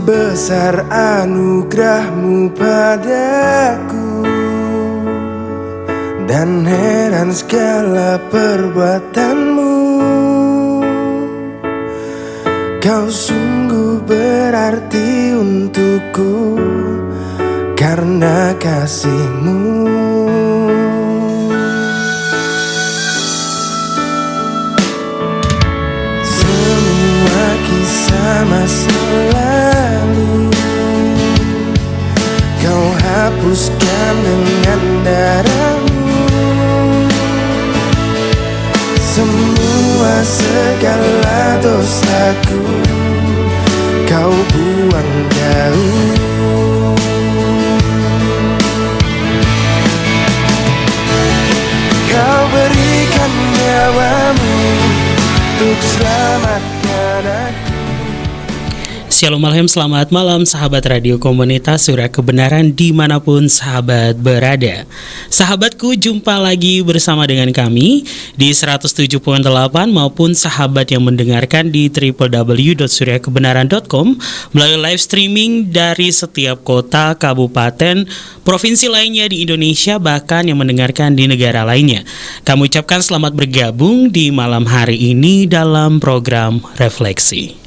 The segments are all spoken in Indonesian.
besar anugerahmu padaku, dan heran segala perbuatanmu. Kau sungguh berarti untukku karena kasihmu. Semua kisah masa lalu kau hapuskan dengan darahmu. Semua segala dosaku kau buang jauh. Kau berikan nyawamu untuk selamatkan aku. Shalom Alhem, selamat malam sahabat radio komunitas Surya Kebenaran dimanapun sahabat berada. Sahabatku, jumpa lagi bersama dengan kami di 107.8 maupun sahabat yang mendengarkan di www.suryakebenaran.com melalui live streaming dari setiap kota, kabupaten, provinsi lainnya di Indonesia, bahkan yang mendengarkan di negara lainnya. Kami ucapkan selamat bergabung di malam hari ini dalam program Refleksi.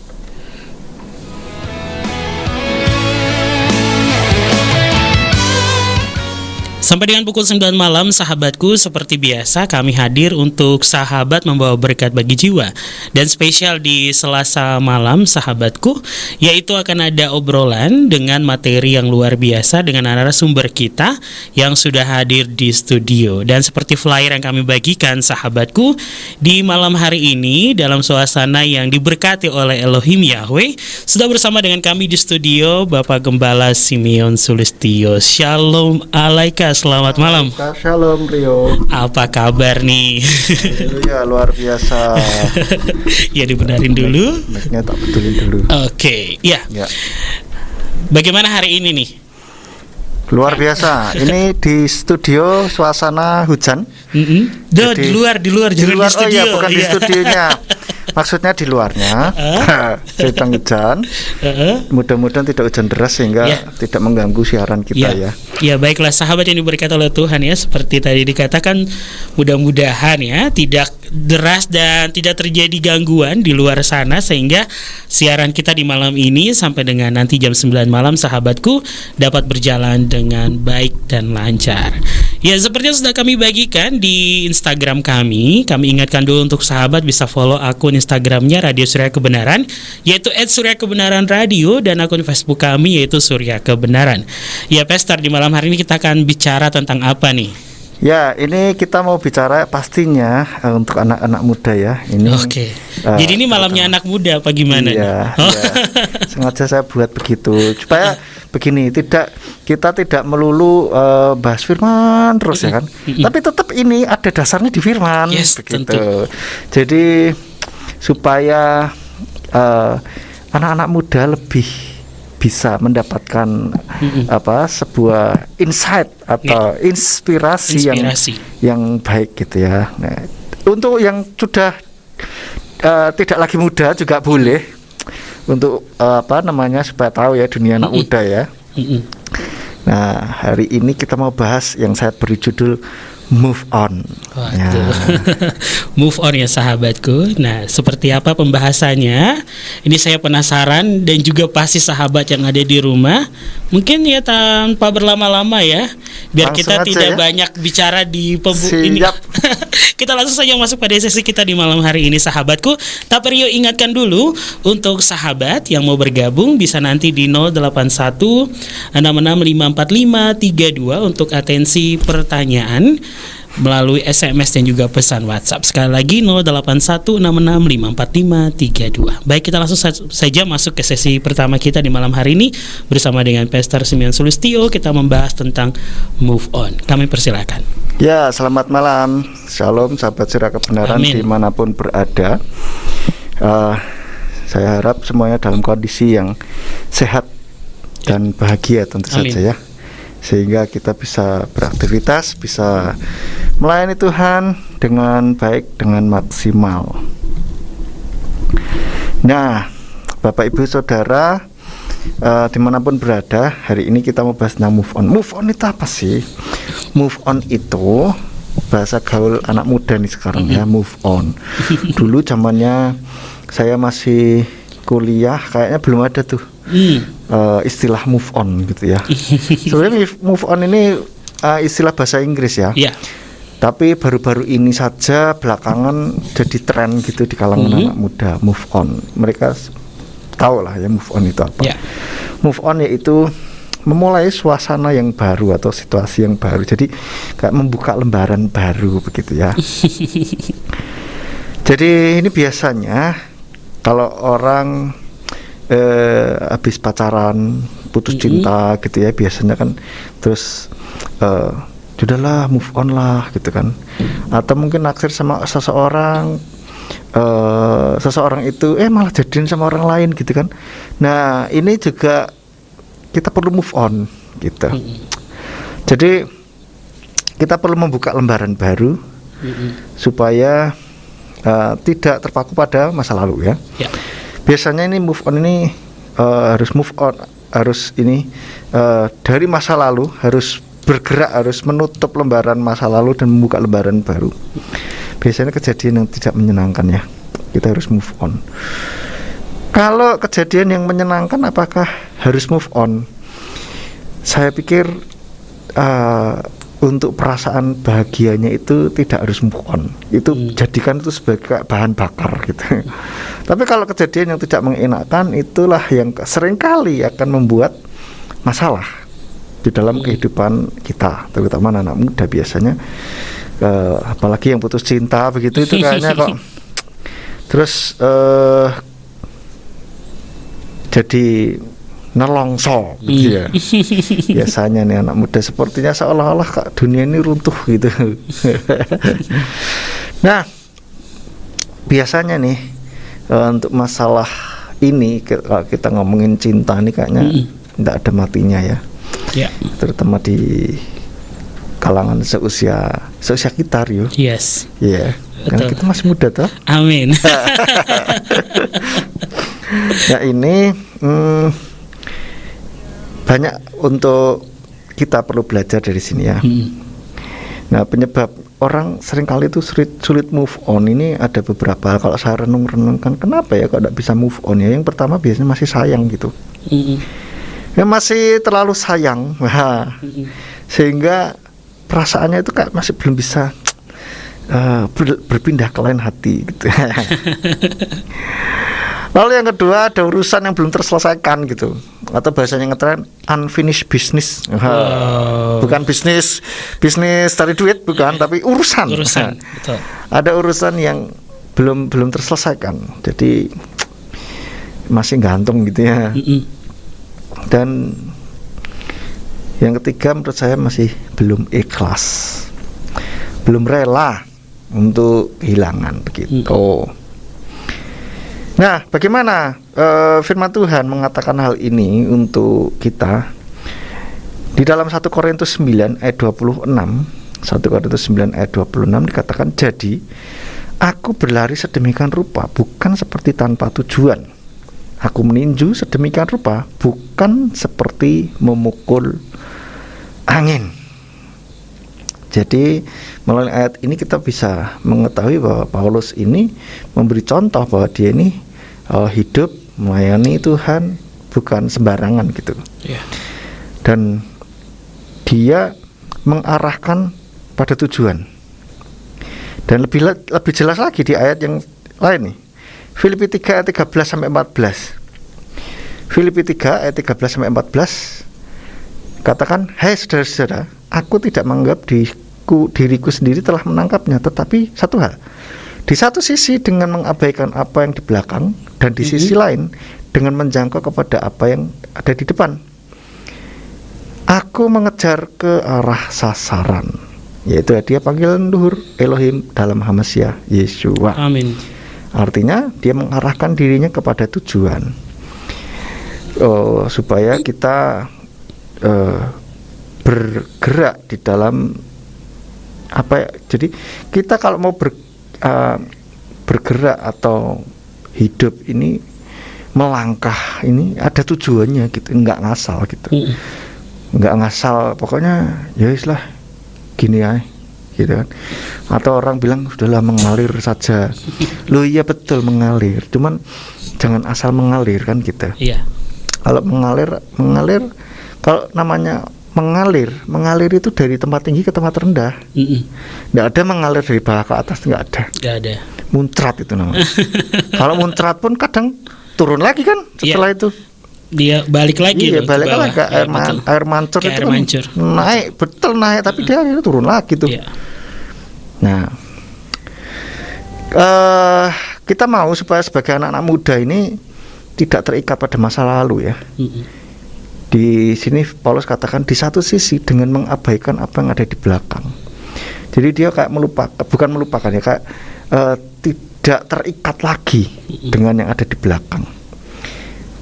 Sampai dengan pukul 9 malam sahabatku, seperti biasa kami hadir untuk sahabat membawa berkat bagi jiwa. Dan spesial di Selasa malam sahabatku, yaitu akan ada obrolan dengan materi yang luar biasa dengan narasumber kita yang sudah hadir di studio. Dan seperti flyer yang kami bagikan sahabatku, di malam hari ini dalam suasana yang diberkati oleh Elohim Yahweh, sudah bersama dengan kami di studio Bapak Gembala Simeon Sulistyo. Shalom alaika. Selamat malam. Shalom Rio. Apa kabar nih? Haleluya, luar biasa. Ya, dibenarin dulu. Mic-nya tak betulin dulu. Oke, ya. Bagaimana hari ini nih? Luar biasa. Ini di studio suasana hujan. Di luar jangan di studio. Oh iya, bukan di studionya. Maksudnya di luarnya sedang hujan. Mudah-mudahan tidak hujan deras sehingga tidak mengganggu siaran kita ya. Ya, baiklah sahabat yang diberkati oleh Tuhan ya, seperti tadi dikatakan, mudah-mudahan ya tidak deras dan tidak terjadi gangguan di luar sana sehingga siaran kita di malam ini sampai dengan nanti jam 9 malam sahabatku dapat berjalan dengan baik dan lancar. Ya, seperti yang sudah kami bagikan di Instagram kami ingatkan dulu untuk sahabat bisa follow akun Instagramnya Radio Surya Kebenaran, yaitu @suryakebenaranradio, dan akun Facebook kami yaitu Surya Kebenaran. Ya, Pastor, di malam hari ini kita akan bicara tentang apa nih? Ya, ini kita mau bicara pastinya untuk anak-anak muda ya. Ini. Oke. Jadi ini malamnya anak muda apa gimana? Iya. Sengaja saya buat begitu supaya begini, kita tidak melulu bahas firman terus ya kan. Tapi tetap ini ada dasarnya di firman begitu. Tentu. Jadi supaya anak-anak muda lebih bisa mendapatkan sebuah insight atau inspirasi yang baik gitu ya. Nah, untuk yang sudah tidak lagi muda juga boleh untuk supaya tahu ya dunia anak muda ya. Nah, hari ini kita mau bahas yang saya beri judul Move On. Ya. Move on ya sahabatku. Nah, seperti apa pembahasannya? Ini saya penasaran, dan juga pasti sahabat yang ada di rumah. Mungkin ya tanpa berlama-lama ya, biar langsung kita tidak banyak bicara di ini. Kita langsung saja masuk pada sesi kita di malam hari ini sahabatku. Tapi Rio ingatkan dulu untuk sahabat yang mau bergabung bisa nanti di 081 6654532 untuk atensi pertanyaan melalui SMS dan juga pesan WhatsApp. Sekali lagi 0816654532. Baik, kita langsung saja masuk ke sesi pertama kita di malam hari ini bersama dengan Pastor Simeon Sulistyo. Kita membahas tentang move on. Kami persilakan. Ya, selamat malam. Shalom sahabat Surya Kebenaran dimanapun berada. Saya harap semuanya dalam kondisi yang sehat dan bahagia tentu saja ya, sehingga kita bisa beraktivitas, bisa melayani Tuhan dengan baik, dengan maksimal. Nah, Bapak Ibu Saudara, dimanapun berada, hari ini kita mau bahas tentang move on. Move on itu apa sih? Move on itu bahasa gaul anak muda nih sekarang ya, move on. Dulu zamannya saya masih kuliah, kayaknya belum ada tuh istilah move on gitu ya. Sebenarnya move on ini istilah bahasa Inggris ya. Iya. Tapi baru-baru ini saja belakangan jadi tren gitu di kalangan anak muda, move on. Mereka tahu lah ya move on itu apa. Yeah. Move on yaitu memulai suasana yang baru atau situasi yang baru. Jadi kayak membuka lembaran baru begitu ya. Jadi ini biasanya kalau orang habis pacaran, putus cinta gitu ya, biasanya kan terus sudahlah move on lah gitu kan. Atau mungkin naksir sama seseorang, seseorang itu malah jadian sama orang lain gitu kan. Nah ini juga kita perlu move on gitu. Jadi kita perlu membuka lembaran baru supaya tidak terpaku pada masa lalu ya. Biasanya ini move on ini harus dari masa lalu, harus bergerak, harus menutup lembaran masa lalu dan membuka lembaran baru. Biasanya kejadian yang tidak menyenangkan ya, kita harus move on. Kalau kejadian yang menyenangkan, apakah harus move on? Saya pikir untuk perasaan bahagianya itu tidak harus move on. Itu jadikan itu sebagai bahan bakar gitu. Tapi kalau kejadian yang tidak mengenakan, itulah yang seringkali akan membuat masalah di dalam kehidupan kita, terutama anak muda biasanya. Apalagi yang putus cinta begitu, itu kayaknya kok terus jadi nelongso gitu ya. Biasanya nih anak muda sepertinya seolah-olah kak dunia ini runtuh gitu. Nah, biasanya nih untuk masalah ini, kalau kita ngomongin cinta nih kayaknya tidak ada matinya ya. Terutama di kalangan seusia kita, Rio. Yes. Iya. Karena kita masih muda toh. Amin. Nah ini banyak untuk kita perlu belajar dari sini ya. Nah penyebab orang seringkali itu sulit move on ini ada beberapa. Kalau saya renung-renungkan kenapa ya kok tidak bisa move on ya. Yang pertama biasanya masih sayang gitu. Ya masih terlalu sayang. Sehingga perasaannya itu kayak masih belum bisa berpindah ke lain hati gitu. Lalu yang kedua ada urusan yang belum terselesaikan gitu, atau bahasanya ngetren unfinished business. Bukan bisnis cari duit bukan, tapi urusan. Betul. Ada urusan yang belum terselesaikan, jadi masih gantung gitu ya. Dan yang ketiga menurut saya masih belum ikhlas, belum rela untuk kehilangan begitu. Nah, bagaimana firman Tuhan mengatakan hal ini untuk kita di dalam 1 Korintus 9 ayat 26. 1 Korintus 9 ayat 26 dikatakan, jadi aku berlari sedemikian rupa bukan seperti tanpa tujuan. Aku meninju sedemikian rupa bukan seperti memukul angin. Jadi melalui ayat ini kita bisa mengetahui bahwa Paulus ini memberi contoh bahwa dia ini hidup melayani Tuhan bukan sembarangan gitu. Dan dia mengarahkan pada tujuan. Dan lebih jelas lagi di ayat yang lain nih, Filipi 3 ayat 13 sampai 14. Filipi 3 ayat 13 sampai 14 katakan, hai saudara-saudara, aku tidak menganggap diriku sendiri telah menangkapnya, tetapi satu hal, di satu sisi dengan mengabaikan apa yang di belakang, dan di sisi lain dengan menjangkau kepada apa yang ada di depan, aku mengejar ke arah sasaran, yaitu hadiah panggilan luhur Elohim dalam Hamasiah Yeshua. Amin. Artinya dia mengarahkan dirinya kepada tujuan, supaya kita bergerak di dalam apa ya, jadi kita kalau mau bergerak atau hidup ini melangkah ini ada tujuannya gitu, nggak ngasal gitu. Nggak ngasal, pokoknya ya wis lah gini aja gitu kan. Atau orang bilang sudahlah mengalir saja. Loh iya betul mengalir, cuman jangan asal mengalir kan gitu. Iya. Kalau mengalir kalau namanya mengalir itu dari tempat tinggi ke tempat rendah. Nggak ada mengalir dari bawah ke atas, nggak ada. Nggak ada. Muncrat itu namanya. Kalau muncrat pun kadang turun lagi kan setelah itu. Dia balik lagi. Iya, balik lagi ke air mancur itu kan naik, betul naik, tapi dia akhirnya turun lagi tuh. Iya. Nah, kita mau supaya sebagai anak-anak muda ini tidak terikat pada masa lalu ya. Di sini Paulus katakan di satu sisi dengan mengabaikan apa yang ada di belakang. Jadi dia kayak bukan melupakan ya, kayak tidak terikat lagi dengan yang ada di belakang.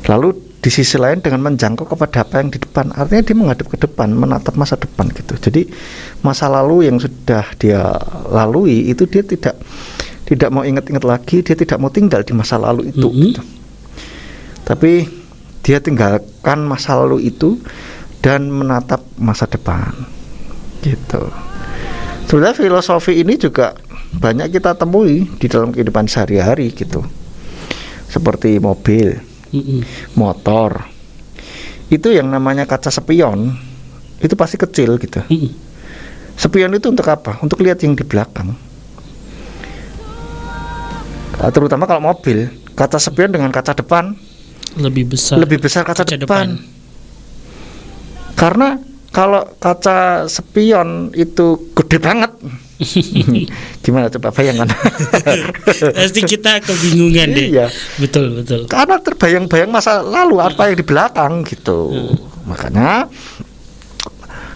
Lalu di sisi lain dengan menjangkau kepada apa yang di depan. Artinya dia menghadap ke depan, menatap masa depan gitu. Jadi masa lalu yang sudah dia lalui itu dia tidak mau ingat-ingat lagi, dia tidak mau tinggal di masa lalu itu gitu. Tapi dia tinggalkan masa lalu itu dan menatap masa depan gitu. Sebenarnya filosofi ini juga banyak kita temui di dalam kehidupan sehari-hari gitu. Seperti mobil, motor. Itu yang namanya kaca spion, itu pasti kecil gitu. Spion itu untuk apa? Untuk lihat yang di belakang. Terutama kalau mobil, kaca spion dengan kaca depan lebih besar kaca depan. Karena kalau kaca spion itu gede banget. Gimana coba bayangkan? Pasti kita kebingungan deh. Iya. Betul. Karena terbayang-bayang masa lalu apa yang di belakang gitu. Makanya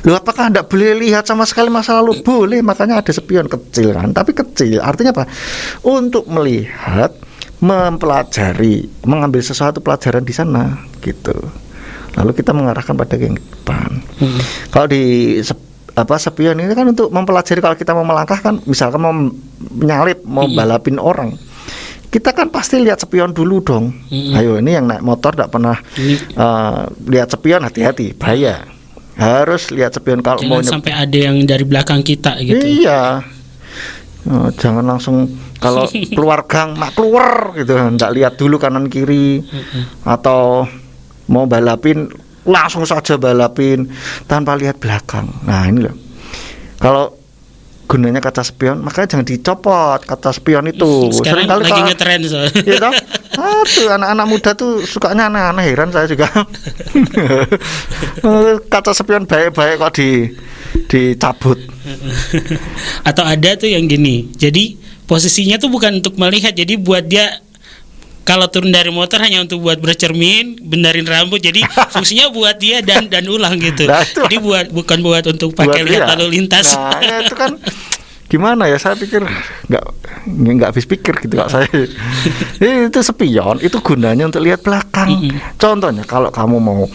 apakah tidak boleh lihat sama sekali masa lalu? Boleh, makanya ada spion kecil kan. Tapi kecil artinya apa? Untuk melihat, mempelajari, mengambil sesuatu pelajaran di sana gitu. Lalu kita mengarahkan pada yang depan. Kalau di spion ini kan untuk mempelajari, kalau kita mau melangkah kan, misalkan mau menyalip, mau balapin orang, kita kan pasti lihat spion dulu dong. Ayo, ini yang naik motor tidak pernah lihat spion, hati-hati, bahaya. Harus lihat spion kalau jangan mau sampai ada yang dari belakang kita gitu. Iya. Jangan langsung kalau keluar gang mak keluar gitu, nggak lihat dulu kanan kiri. Atau mau balapin langsung saja balapin tanpa lihat belakang. Nah ini loh, kalau gunanya kaca spion, makanya jangan dicopot kaca spion itu. Sekarang lagi ngetren gitu. Aduh, anak-anak muda tuh sukanya aneh-aneh, heran saya juga. Kaca spion baik-baik kok dicabut. Atau ada tuh yang gini, jadi posisinya tuh bukan untuk melihat, jadi buat dia kalau turun dari motor hanya untuk buat bercermin, benerin rambut, jadi fungsinya buat dia dan ulang gitu. Nah, jadi bukan buat untuk pakai lihat lalu lintas. Nah, ya itu kan gimana ya, saya pikir nggak habis pikir gitu kak saya. Itu spion itu gunanya untuk lihat belakang. Contohnya kalau kamu mau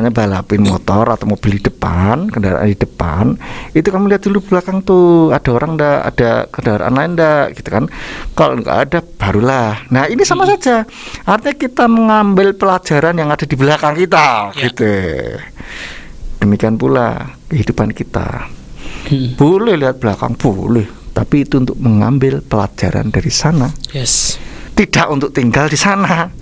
balapin motor atau mobil di depan, kendaraan di depan, itu kamu lihat dulu belakang tuh ada orang ndak, ada kendaraan lain ndak gitu kan. Kalau nggak ada barulah. Nah ini sama saja, artinya kita mengambil pelajaran yang ada di belakang kita gitu. Demikian pula kehidupan kita. Boleh lihat belakang, boleh, tapi itu untuk mengambil pelajaran dari sana. Yes. Tidak untuk tinggal di sana.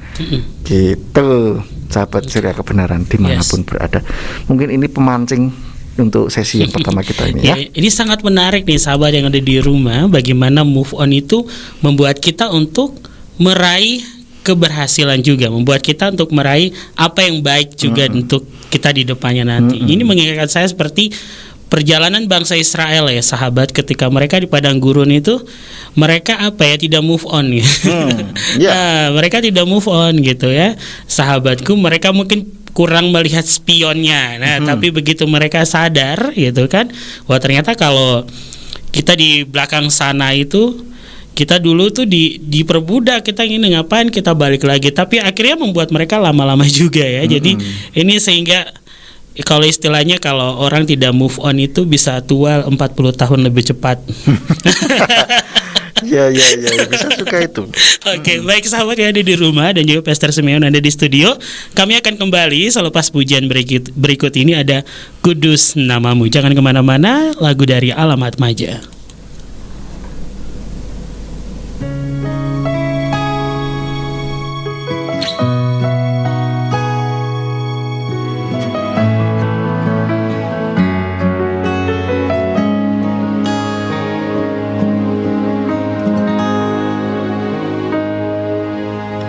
Gitu, sahabat Ceria Kebenaran dimanapun berada. Mungkin ini pemancing untuk sesi yang pertama kita ini ya. Ini sangat menarik nih sahabat yang ada di rumah. Bagaimana move on itu membuat kita untuk meraih keberhasilan juga, membuat kita untuk meraih apa yang baik juga untuk kita di depannya nanti. Ini mengingatkan saya seperti perjalanan bangsa Israel ya sahabat, ketika mereka di padang gurun itu mereka tidak move on ya. Nah, mereka tidak move on gitu ya sahabatku, mereka mungkin kurang melihat spionnya. Nah tapi begitu mereka sadar gitu kan, wah ternyata kalau kita di belakang sana itu, kita dulu tuh diperbudak, kita ingin ngapain, kita balik lagi, tapi akhirnya membuat mereka lama-lama juga ya. Jadi ini sehingga kalau istilahnya kalau orang tidak move on itu bisa tua 40 tahun lebih cepat. Ya, bisa suka itu. Oke, baik sahabat yang ada di rumah dan juga Pastor Simeon ada di studio. Kami akan kembali selepas pujian berikut ini ada Kudus Namamu. Jangan kemana-mana, lagu dari Alamat Maja.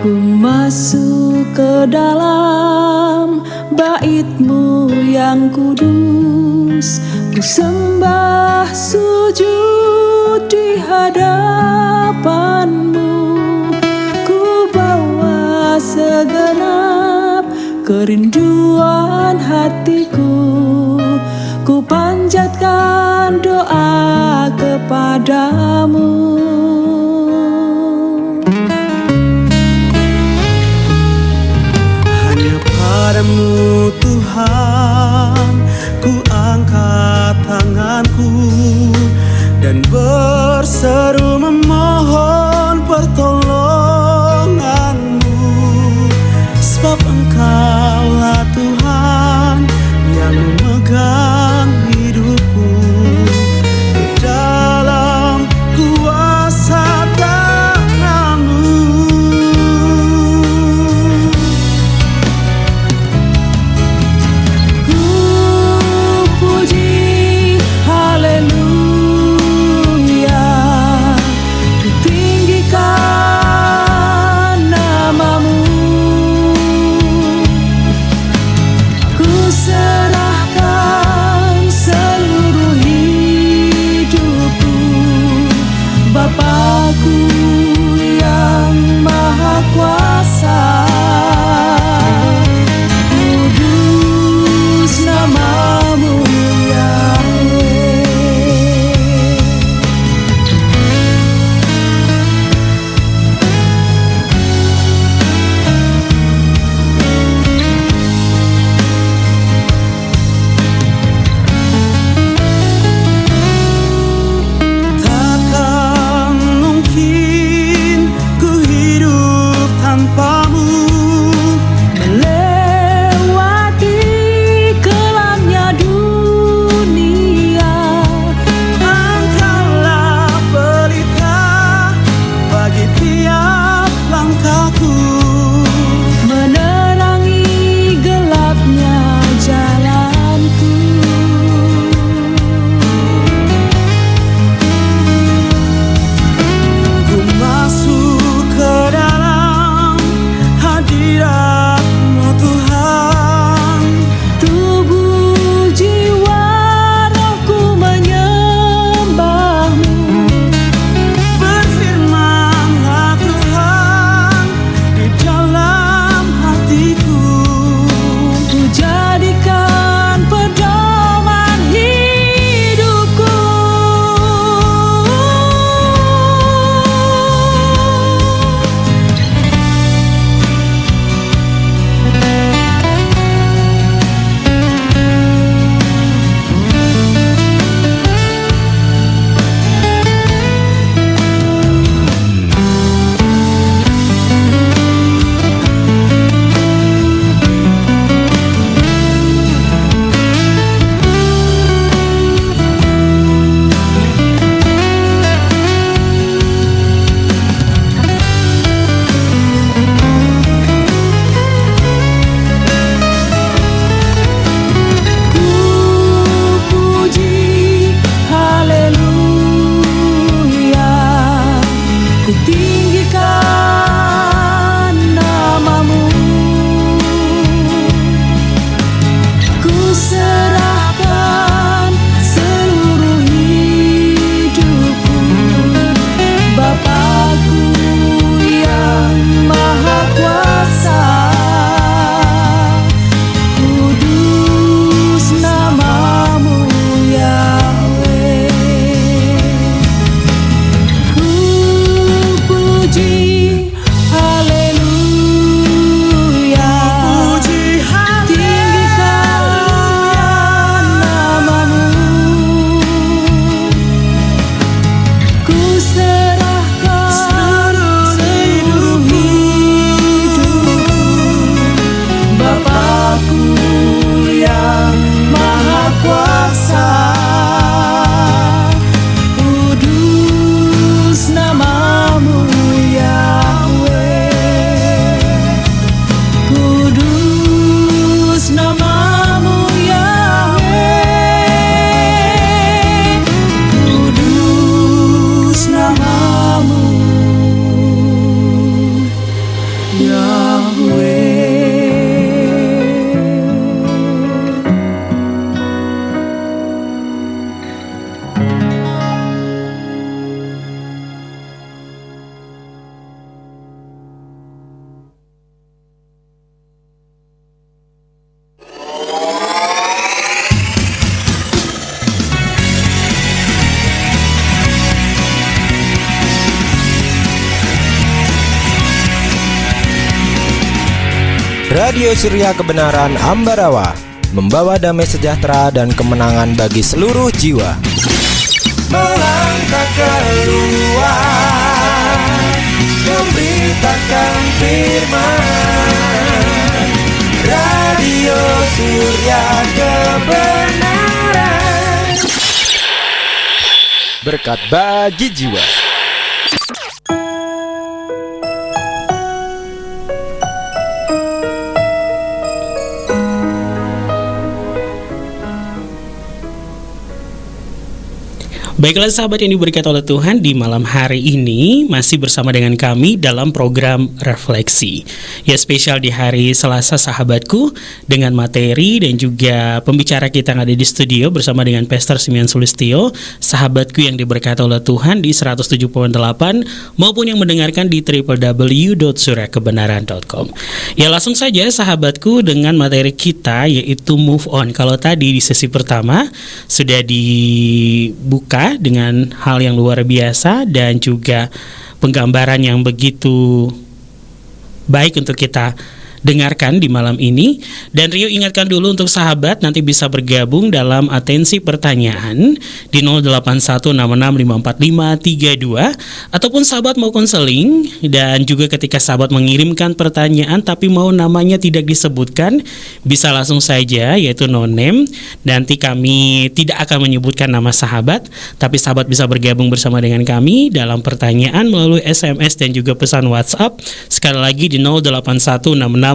Ku masuk ke dalam bait-Mu yang kudus, ku sembah sujud di hadapan-Mu, ku bawa segenap kerinduan hatiku, ku panjatkan doa kepadamu. Padamu Tuhan, ku angkat tanganku dan berseru memohon pertolongan-Mu, sebab Engkaulah Tuhan yang memegang hidupku di dalam kuasa tangan-Mu. Radio Surya Kebenaran Ambarawa, membawa damai sejahtera dan kemenangan bagi seluruh jiwa. Melangkah keluar, memberitakan firman. Radio Surya Kebenaran, Berkat bagi jiwa. Baiklah sahabat yang diberkati oleh Tuhan, di malam hari ini masih bersama dengan kami dalam program Refleksi. Ya, spesial di hari Selasa sahabatku, dengan materi dan juga pembicara kita yang ada di studio bersama dengan Pastor Simeon Sulistyo, sahabatku yang diberkati oleh Tuhan di 107.8 maupun yang mendengarkan di www.suryakebenaran.com. Ya, langsung saja sahabatku dengan materi kita, yaitu move on. Kalau tadi di sesi pertama sudah dibuka dengan hal yang luar biasa dan juga penggambaran yang begitu baik untuk kita dengarkan di malam ini. Dan Rio ingatkan dulu untuk sahabat nanti bisa bergabung dalam atensi pertanyaan di 0816654532, ataupun sahabat mau konseling dan juga ketika sahabat mengirimkan pertanyaan tapi mau namanya tidak disebutkan, bisa langsung saja yaitu no name. Nanti kami tidak akan menyebutkan nama sahabat, tapi sahabat bisa bergabung bersama dengan kami dalam pertanyaan melalui SMS dan juga pesan WhatsApp. Sekali lagi di 0816654532.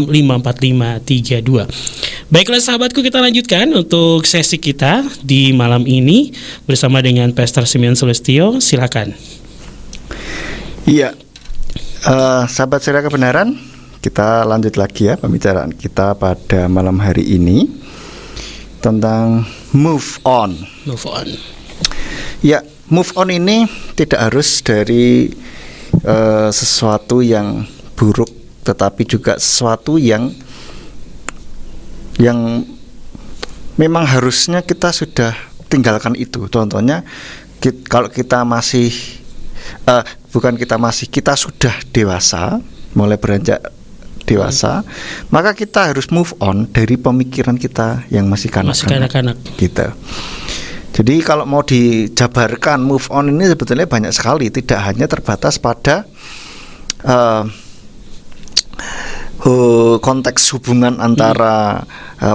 Baiklah sahabatku, kita lanjutkan untuk sesi kita di malam ini bersama dengan Pastor Simeon Sulistyo. Silakan. Iya, sahabat Surya Kebenaran, kita lanjut lagi ya pembicaraan kita pada malam hari ini tentang move on. Move on. Ya, move on ini tidak harus dari sesuatu yang buruk, tetapi juga sesuatu yang memang harusnya kita sudah tinggalkan itu. Contohnya kalau kita masih kita sudah dewasa, mulai beranjak dewasa, maka kita harus move on dari pemikiran kita yang masih kanak-kanak gitu. Jadi kalau mau dijabarkan move on ini sebetulnya banyak sekali, tidak hanya terbatas pada konteks hubungan antara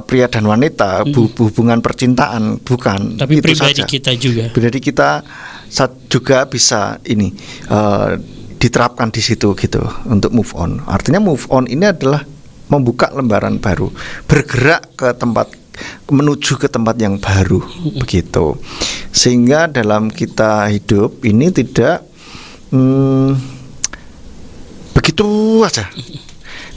pria dan wanita, hubungan percintaan, bukan. Tapi itu pribadi saja. kita juga. Pribadi kita juga bisa diterapkan di situ gitu untuk move on. Artinya move on ini adalah membuka lembaran baru, bergerak menuju ke tempat yang baru, begitu. Sehingga dalam kita hidup ini tidak begitu aja,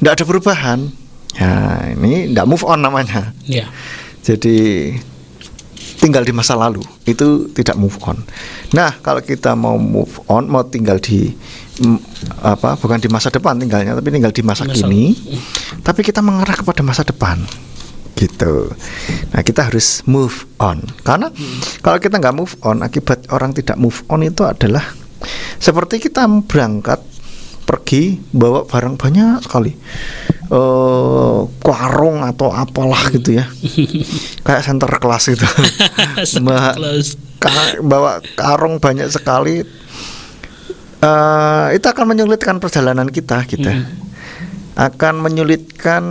tidak ada perubahan. Ya, ini tidak move on namanya. Ya. Jadi tinggal di masa lalu, itu tidak move on. Nah, kalau kita mau move on, mau tinggal di bukan di masa depan tinggalnya, tapi tinggal di masa kini, tapi kita mengarah kepada masa depan, gitu. Nah, kita harus move on. Karena kalau kita nggak move on, akibat orang tidak move on itu adalah seperti kita berangkat pergi bawa barang banyak sekali, karung atau apalah gitu ya, kayak center class gitu. Bawa karung banyak sekali, itu akan menyulitkan perjalanan kita akan menyulitkan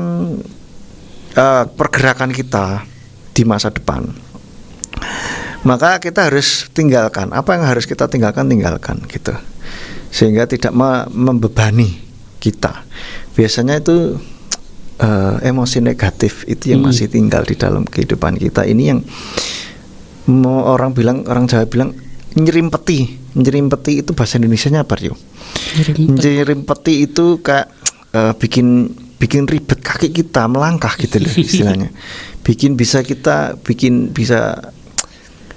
pergerakan kita di masa depan. Maka kita harus tinggalkan apa yang harus kita tinggalkan gitu, sehingga tidak membebani kita. Biasanya itu emosi negatif itu yang masih tinggal di dalam kehidupan kita. Ini yang orang Jawa bilang nyerimpeti. Nyerimpeti itu bahasa Indonesianya apa, Rio? Nyerimpeti itu kayak bikin ribet kaki kita melangkah gitu loh istilahnya. bikin bisa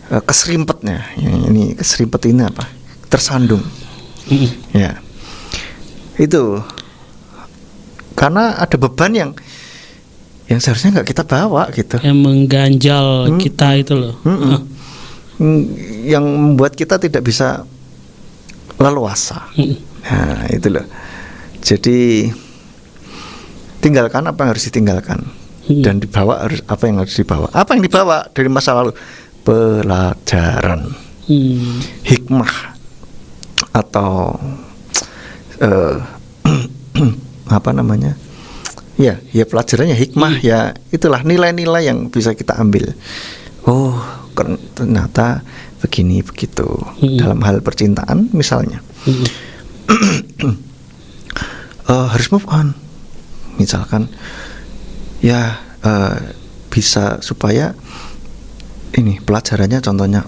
keserimpetnya. Ini keserimpet ini apa? Tersandung. Ya. Itu karena ada beban yang seharusnya nggak kita bawa gitu, yang mengganjal kita itu loh, yang membuat kita tidak bisa leluasa. Nah, itu loh. Jadi tinggalkan apa yang harus ditinggalkan, dan dibawa apa yang harus dibawa. Apa yang dibawa dari masa lalu? Pelajaran, hikmah, atau apa namanya? Ya pelajarannya hikmah, ya itulah nilai-nilai yang bisa kita ambil. Oh, ternyata begini begitu dalam hal percintaan misalnya. Harus move on, misalkan, ya bisa supaya ini pelajarannya, contohnya,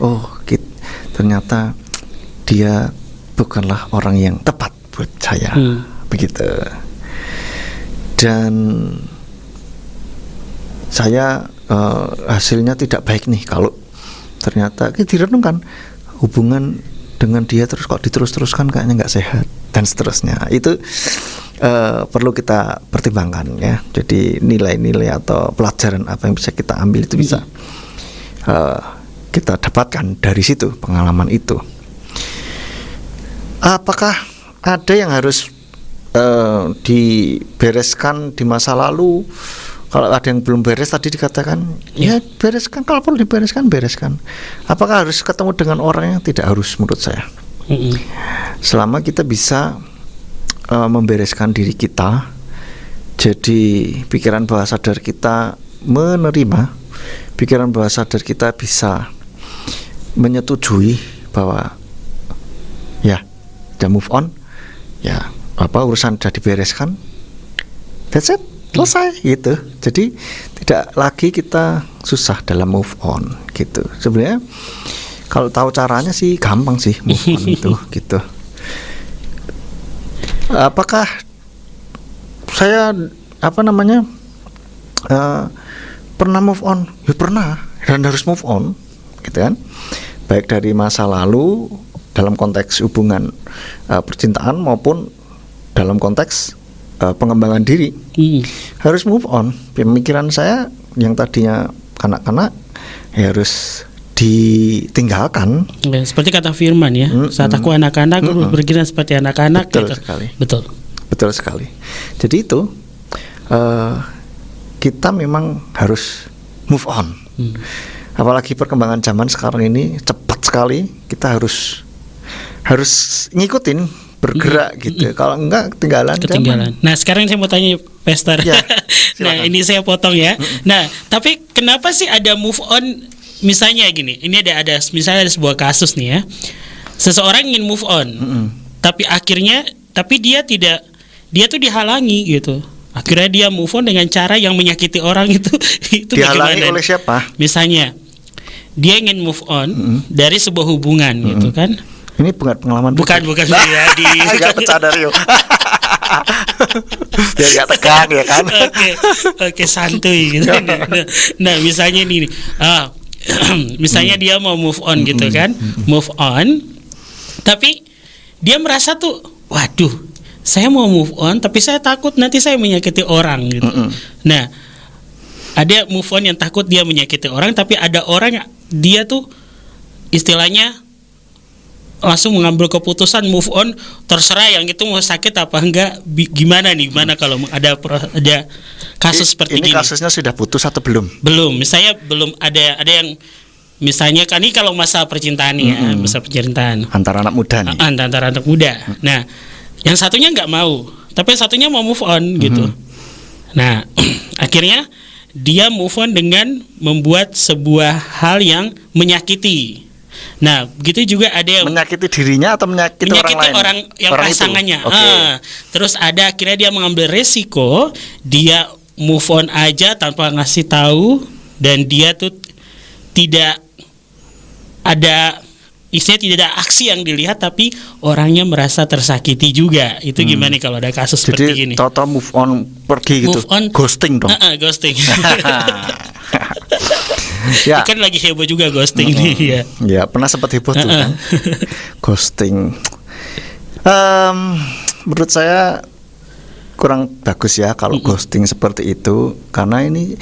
ternyata dia bukanlah orang yang tepat buat saya, begitu. Dan saya hasilnya tidak baik nih kalau ternyata direnungkan hubungan dengan dia terus kok diterus-teruskan kayaknya nggak sehat dan seterusnya. Itu perlu kita pertimbangkan ya. Jadi nilai-nilai atau pelajaran apa yang bisa kita ambil itu bisa kita dapatkan dari situ, pengalaman itu. Apakah ada yang harus dibereskan di masa lalu? Kalau ada yang belum beres tadi dikatakan, ya bereskan, kalau perlu dibereskan, bereskan. Apakah harus ketemu dengan orang yang tidak harus, menurut saya. Selama kita bisa membereskan diri kita, jadi pikiran bawah sadar kita menerima, pikiran bawah sadar kita bisa menyetujui bahwa ya move on, ya urusan sudah dibereskan, that's it, selesai gitu. Jadi tidak lagi kita susah dalam move on gitu. Sebenarnya kalau tahu caranya sih gampang sih move on itu gitu. Apakah saya pernah move on? Ya pernah, dan harus move on gitu kan. Baik dari masa lalu dalam konteks hubungan percintaan maupun dalam konteks pengembangan diri, harus move on. Pemikiran saya yang tadinya kanak-kanak ya harus ditinggalkan. Ya, seperti kata Firman ya, saat aku anak-anak berpikiran seperti anak-anak. Betul gitu. sekali. Betul sekali. Jadi itu kita memang harus move on. Apalagi perkembangan zaman sekarang ini cepat sekali, kita harus ngikutin, bergerak gitu. Kalau enggak ketinggalan. Nah, sekarang saya mau tanya Pastor. Ya, nah, ini saya potong ya. Nah, tapi kenapa sih ada move on? Misalnya gini, ini ada misalnya ada sebuah kasus nih ya. Seseorang ingin move on, tapi dia tuh dihalangi gitu. Akhirnya dia move on dengan cara yang menyakiti orang itu dihalangi bagaimana? Oleh siapa? Misalnya dia ingin move on dari sebuah hubungan gitu kan. Ini pengalaman bukan pribadi. Enggak bercanda Rio. Biar enggak tegang ya kan. Oke, santuy gitu. Nah, misalnya nih. Misalnya dia mau move on gitu kan. Move on. Tapi dia merasa tuh, waduh, saya mau move on tapi saya takut nanti saya menyakiti orang gitu. Nah, ada move on yang takut dia menyakiti orang, tapi ada orang yang dia tuh istilahnya langsung mengambil keputusan move on, terserah yang itu mau sakit apa enggak, gimana kalau ada kasus seperti ini gini. Kasusnya sudah putus atau belum? Belum, misalnya belum ada yang misalnya kan ini kalau masa percintaan ya, masa percintaan antara anak muda nih. Antara anak muda. Nah, yang satunya nggak mau, tapi yang satunya mau move on gitu. Nah, akhirnya dia move on dengan membuat sebuah hal yang menyakiti. Nah, begitu juga ada yang menyakiti dirinya atau menyakiti orang yang pasangannya. Terus ada akhirnya dia mengambil resiko, dia move on aja tanpa ngasih tahu, dan dia tuh tidak ada tidak ada aksi yang dilihat, tapi orangnya merasa tersakiti juga. Itu gimana kalau ada kasus seperti gini? Jadi total move on, pergi gitu. Ghosting dong. Ghosting. Ya. Kan lagi heboh juga ghosting nih ya. Ya, pernah sempat heboh tuh kan. Ghosting. Menurut saya kurang bagus ya kalau ghosting seperti itu, karena ini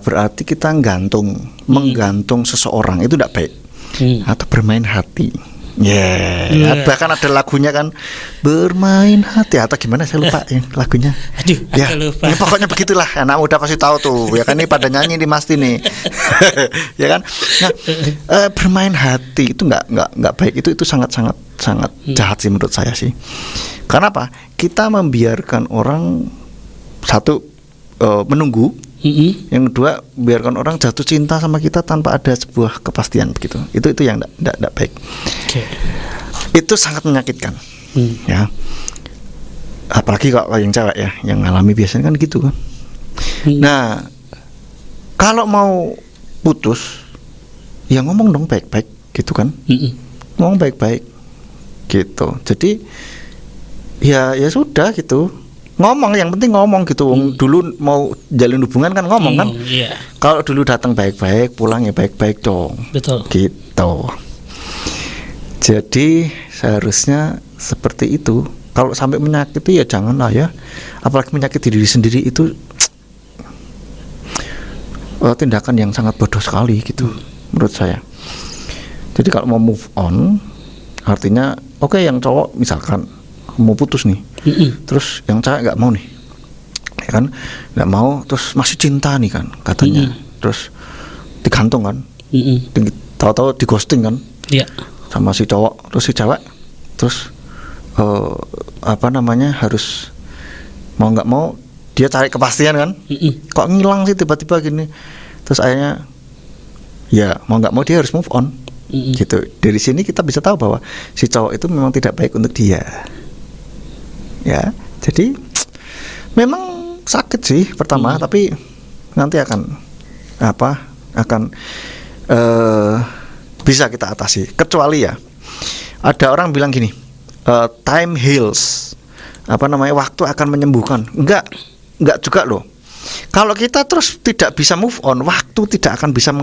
berarti kita menggantung seseorang, itu tidak baik. Atau bermain hati. Bahkan ada lagunya kan, bermain hati atau gimana saya lupa lagunya. Aduh, ya, lupa. Ya, pokoknya begitulah. Anak muda pasti tahu tuh. Ya kan ini pada nyanyi di Mas nih. Ya kan. Nah, bermain hati itu nggak baik. Itu sangat jahat sih menurut saya sih. Karena apa? Kita membiarkan orang satu menunggu. Yang kedua, biarkan orang jatuh cinta sama kita tanpa ada sebuah kepastian begitu. Itu yang tidak baik. Okay. Itu sangat menyakitkan. Ya. Apalagi kalau yang cewek ya, yang ngalami biasanya kan gitu kan. Nah, kalau mau putus, ya ngomong dong baik-baik gitu kan. Ngomong baik-baik gitu. Jadi ya sudah gitu. Ngomong, yang penting ngomong gitu. Dulu mau jalin hubungan kan ngomong kan. Iya. Kalau dulu datang baik-baik, pulang ya baik-baik dong. Betul. Gitu. Jadi seharusnya seperti itu. Kalau sampai menyakiti ya janganlah ya. Apalagi menyakiti diri sendiri itu tindakan yang sangat bodoh sekali gitu menurut saya. Jadi kalau mau move on, artinya oke, yang cowok misalkan mau putus nih, terus yang cewek nggak mau nih, ya kan, nggak mau, terus masih cinta nih kan katanya, terus digantung kan, tahu-tahu di ghosting kan, sama si cowok, terus si cewek, terus harus mau nggak mau dia cari kepastian kan, kok ngilang sih tiba-tiba gini, terus akhirnya ya mau nggak mau dia harus move on, gitu. Dari sini kita bisa tahu bahwa si cowok itu memang tidak baik untuk dia. Ya, jadi memang sakit sih pertama, tapi nanti akan bisa kita atasi. Kecuali ya, ada orang bilang gini, time heals, waktu akan menyembuhkan. Enggak juga loh. Kalau kita terus tidak bisa move on, waktu tidak akan bisa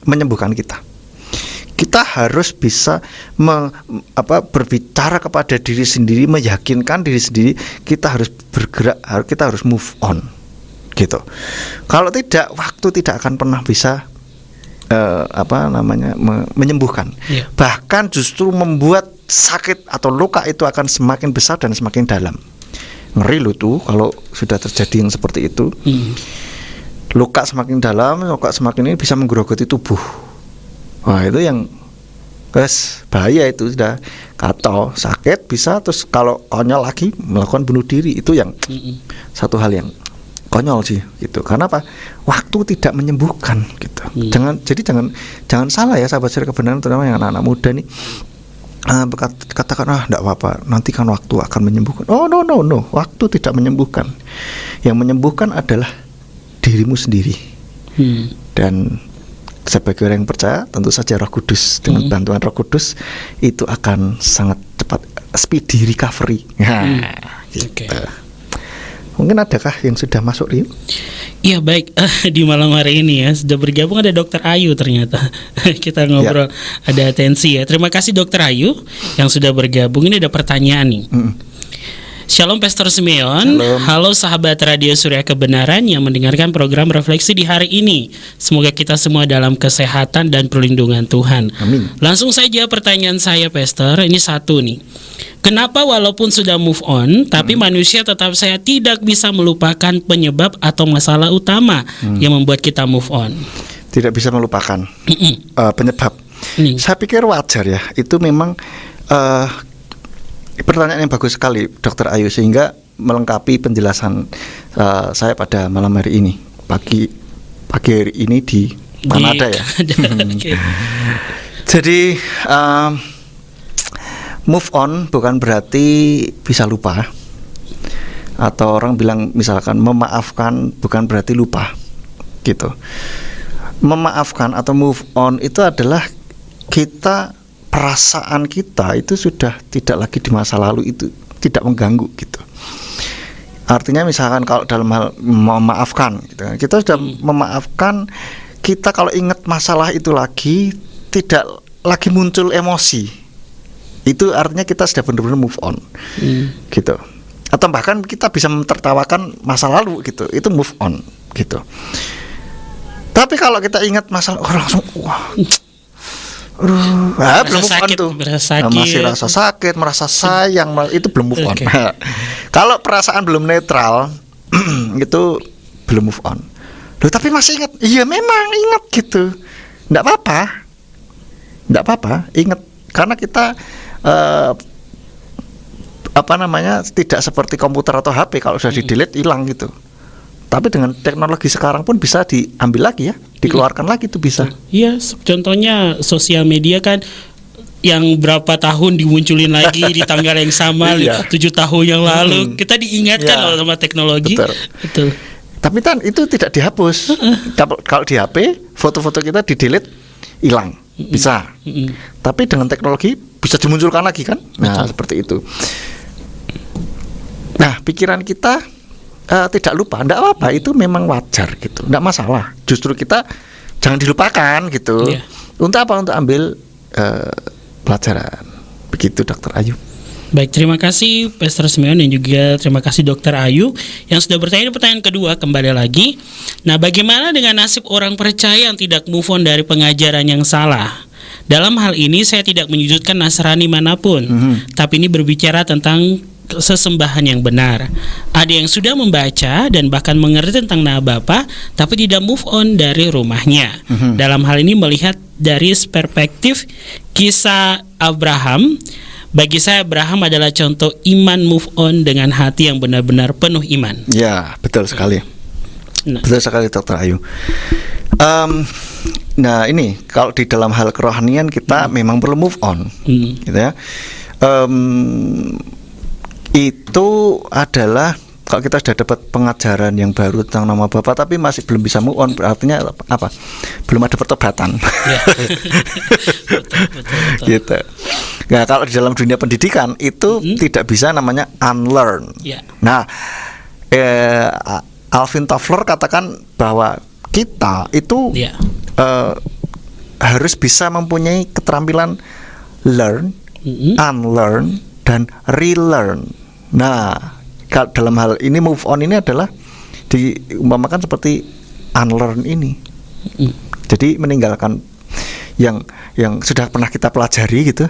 menyembuhkan kita. Kita harus bisa berbicara kepada diri sendiri, meyakinkan diri sendiri, kita harus bergerak, kita harus move on, gitu. Kalau tidak, waktu tidak akan pernah bisa menyembuhkan. Bahkan justru membuat sakit atau luka itu akan semakin besar dan semakin dalam. Ngeri loh tuh kalau sudah terjadi yang seperti itu. Luka semakin dalam, luka semakin ini bisa menggerogoti tubuh. Wah, itu yang bahaya, itu sudah kacau, sakit bisa, terus kalau konyol lagi melakukan bunuh diri, itu yang satu hal yang konyol sih gitu. Karena apa? Waktu tidak menyembuhkan gitu. Jangan salah ya sahabat Seri Kebenaran, terutama yang anak-anak muda nih. Katakan enggak apa-apa, nanti kan waktu akan menyembuhkan. Oh no, waktu tidak menyembuhkan. Yang menyembuhkan adalah dirimu sendiri. Dan sebagai orang yang percaya, tentu saja Roh Kudus, dengan bantuan Roh Kudus itu akan sangat cepat, speedy recovery. Gitu. Mungkin adakah yang sudah masuk, Rio? Iya, baik. Di malam hari ini ya sudah bergabung ada Dokter Ayu ternyata. Kita ngobrol ada atensi ya. Terima kasih Dokter Ayu yang sudah bergabung. Ini ada pertanyaan nih. Shalom Pastor Simeon. Halo sahabat Radio Surya Kebenaran yang mendengarkan program refleksi di hari ini. Semoga kita semua dalam kesehatan dan perlindungan Tuhan. Amin. Langsung saja pertanyaan saya Pastor. Ini satu nih. Kenapa walaupun sudah move on, tapi manusia tetap saya tidak bisa melupakan penyebab atau masalah utama yang membuat kita move on? Tidak bisa melupakan penyebab. Saya pikir wajar ya. Itu memang pertanyaan yang bagus sekali, Dokter Ayu, sehingga melengkapi penjelasan saya pada malam hari ini, pagi hari ini di Manada ya. Jadi move on bukan berarti bisa lupa, atau orang bilang misalkan memaafkan bukan berarti lupa, gitu. Memaafkan atau move on itu adalah perasaan kita itu sudah tidak lagi di masa lalu, itu tidak mengganggu gitu. Artinya misalkan kalau dalam hal memaafkan gitu, kita sudah memaafkan, kita kalau ingat masalah itu lagi tidak lagi muncul emosi, itu artinya kita sudah benar-benar move on gitu. Atau bahkan kita bisa mentertawakan masa lalu gitu, itu move on gitu. Tapi kalau kita ingat masalah langsung belum move on sakit, tuh. merasa sakit. Masih rasa sakit, merasa sayang, itu belum move on. Oke. Kalau perasaan belum netral, itu belum move on. Loh, tapi masih ingat? Iya memang ingat gitu. Nggak apa-apa, ingat. Karena kita tidak seperti komputer atau HP, kalau sudah di-delete hilang gitu. Tapi dengan teknologi sekarang pun bisa diambil lagi ya, dikeluarkan lagi itu bisa. Iya, contohnya sosial media kan yang berapa tahun dimunculin lagi di tanggal yang sama, Iya. 7 tahun yang lalu. Kita diingatkan Iya. loh sama teknologi. Betul. Tapi kan itu tidak dihapus. Kalau di HP, foto-foto kita di-delete hilang, bisa. Tapi dengan teknologi bisa dimunculkan lagi kan? Nah, seperti itu. Nah, pikiran kita tidak lupa, tidak apa-apa, itu memang wajar gitu, tidak masalah. Justru kita jangan dilupakan gitu. Iya. Untuk apa? Untuk ambil pelajaran. Begitu Dokter Ayu. Baik, terima kasih Pastor Simeon dan juga terima kasih Dokter Ayu yang sudah bertanya. Pertanyaan kedua kembali lagi. Nah, bagaimana dengan nasib orang percaya yang tidak move on dari pengajaran yang salah? Dalam hal ini saya tidak menyudutkan Nasrani manapun, tapi ini berbicara tentang sesembahan yang benar. Ada yang sudah membaca dan bahkan mengerti tentang nama Bapa, tapi tidak move on dari rumahnya. Dalam hal ini melihat dari perspektif kisah Abraham, bagi saya Abraham adalah contoh iman move on dengan hati yang benar-benar penuh iman. Ya, betul sekali. Nah. Betul sekali Dokter Ayu. Nah ini kalau di dalam hal kerohanian kita memang perlu move on, gitu ya. Itu adalah kalau kita sudah dapat pengajaran yang baru tentang nama Bapa tapi masih belum bisa move on, artinya apa? Belum ada pertobatan. Ya. betul. Gitu. Nah, kalau di dalam dunia pendidikan itu tidak bisa namanya unlearn. Ya. Nah, Alvin Toffler katakan bahwa kita itu harus bisa mempunyai keterampilan learn, unlearn, dan relearn. Nah, dalam hal ini move on ini adalah diumpamakan seperti unlearn ini. Jadi meninggalkan yang sudah pernah kita pelajari gitu.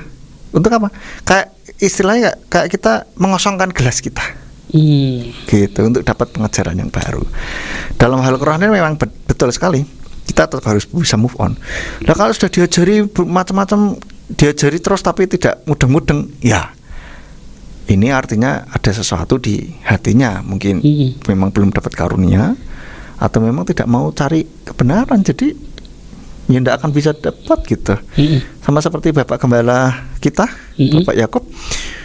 Untuk apa? Kayak istilahnya kayak kita mengosongkan gelas kita. Gitu, untuk dapat pengajaran yang baru. Dalam hal kerohanian memang betul sekali. Kita tetap harus bisa move on. Nah, kalau sudah diajari macam-macam, diajari terus tapi tidak mudeng-mudeng, ya ini artinya ada sesuatu di hatinya. Mungkin memang belum dapat karunia, atau memang tidak mau cari kebenaran. Jadi ya tidak akan bisa dapat gitu. Sama seperti Bapak Gembala kita, Bapak Yakob,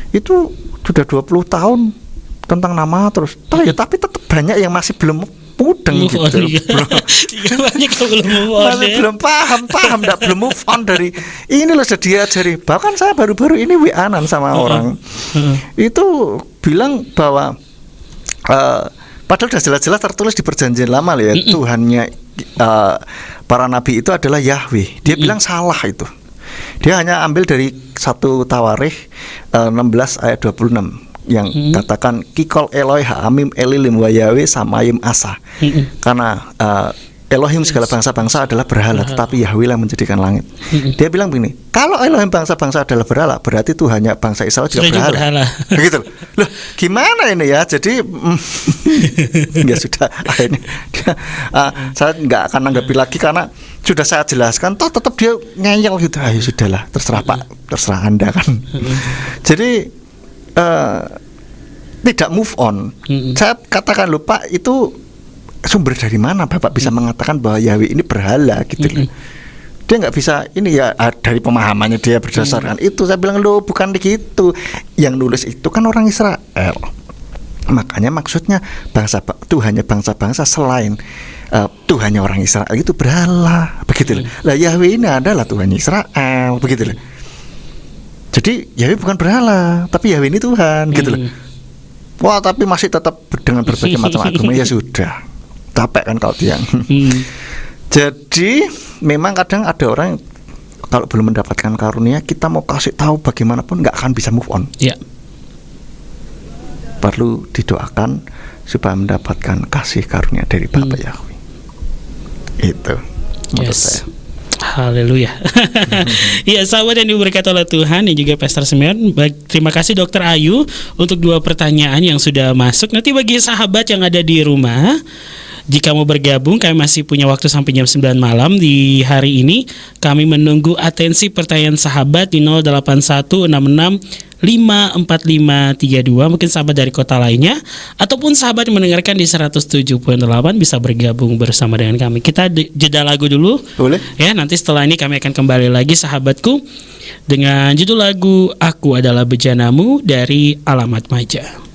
itu sudah 20 tahun tentang nama terus. Ya, tapi tetap banyak yang masih belum mudeng gitu. Banyak yang belum move on. Masih belum paham, tidak belum move on dari ini loh, sudah diajari. Bahkan saya baru-baru ini WA-an sama orang. Itu bilang bahwa padahal sudah jelas-jelas tertulis di Perjanjian Lama ya, Tuhannya para nabi itu adalah Yahweh. Dia bilang salah itu. Dia hanya ambil dari 1 Tawarikh 16 ayat 26 yang katakan Kikol Eloi Ha'amim Elilim wa Yahweh Samayim Asa. Karena Elohim segala bangsa-bangsa adalah berhala, tetapi Yahweh yang menjadikan langit. Dia bilang begini, kalau Elohim bangsa-bangsa adalah berhala, berarti Tuhannya bangsa Israel juga berhala. Begitu loh. Gimana ini ya? Jadi ya sudah, akhirnya saya nggak akan nanggapi lagi karena sudah saya jelaskan. Toh tetap dia ngeyel gitu. Ayo sudahlah, terserah Pak, terserah Anda kan. Jadi tidak move on. Saya katakan loh Pak, itu sumber dari mana Bapak bisa mengatakan bahwa Yahweh ini berhala gitu loh. Dia nggak bisa, ini ya dari pemahamannya dia berdasarkan itu. Saya bilang loh, bukan begitu. Yang nulis itu kan orang Israel. Makanya maksudnya Tuhannya bangsa-bangsa selain Tuhannya orang Israel itu berhala, begitu loh. Lah Yahweh ini adalah Tuhannya Israel, begitu loh. Jadi Yahweh bukan berhala, tapi Yahweh ini Tuhan, gitu loh. Wah, tapi masih tetap dengan berbagai macam agama, ya sudah. Capek kan kalau tiang. Jadi memang kadang ada orang kalau belum mendapatkan karunia, kita mau kasih tahu bagaimanapun nggak akan bisa move on. Ya. Perlu didoakan supaya mendapatkan kasih karunia dari Bapa Yahweh. Itu menurut saya. Haleluya. Iya, sahabat yang diberkati oleh Tuhan dan juga Pastor Simeon. Terima kasih Dokter Ayu untuk 2 pertanyaan yang sudah masuk. Nanti bagi sahabat yang ada di rumah, jika mau bergabung, kami masih punya waktu sampai jam 9 malam di hari ini. Kami menunggu atensi pertanyaan sahabat di 0816654532. Mungkin sahabat dari kota lainnya ataupun sahabat yang mendengarkan di 107.8 bisa bergabung bersama dengan kami. Kita jeda lagu dulu. Boleh. Ya, nanti setelah ini kami akan kembali lagi sahabatku dengan judul lagu Aku Adalah Bejanamu dari Alamat Maja.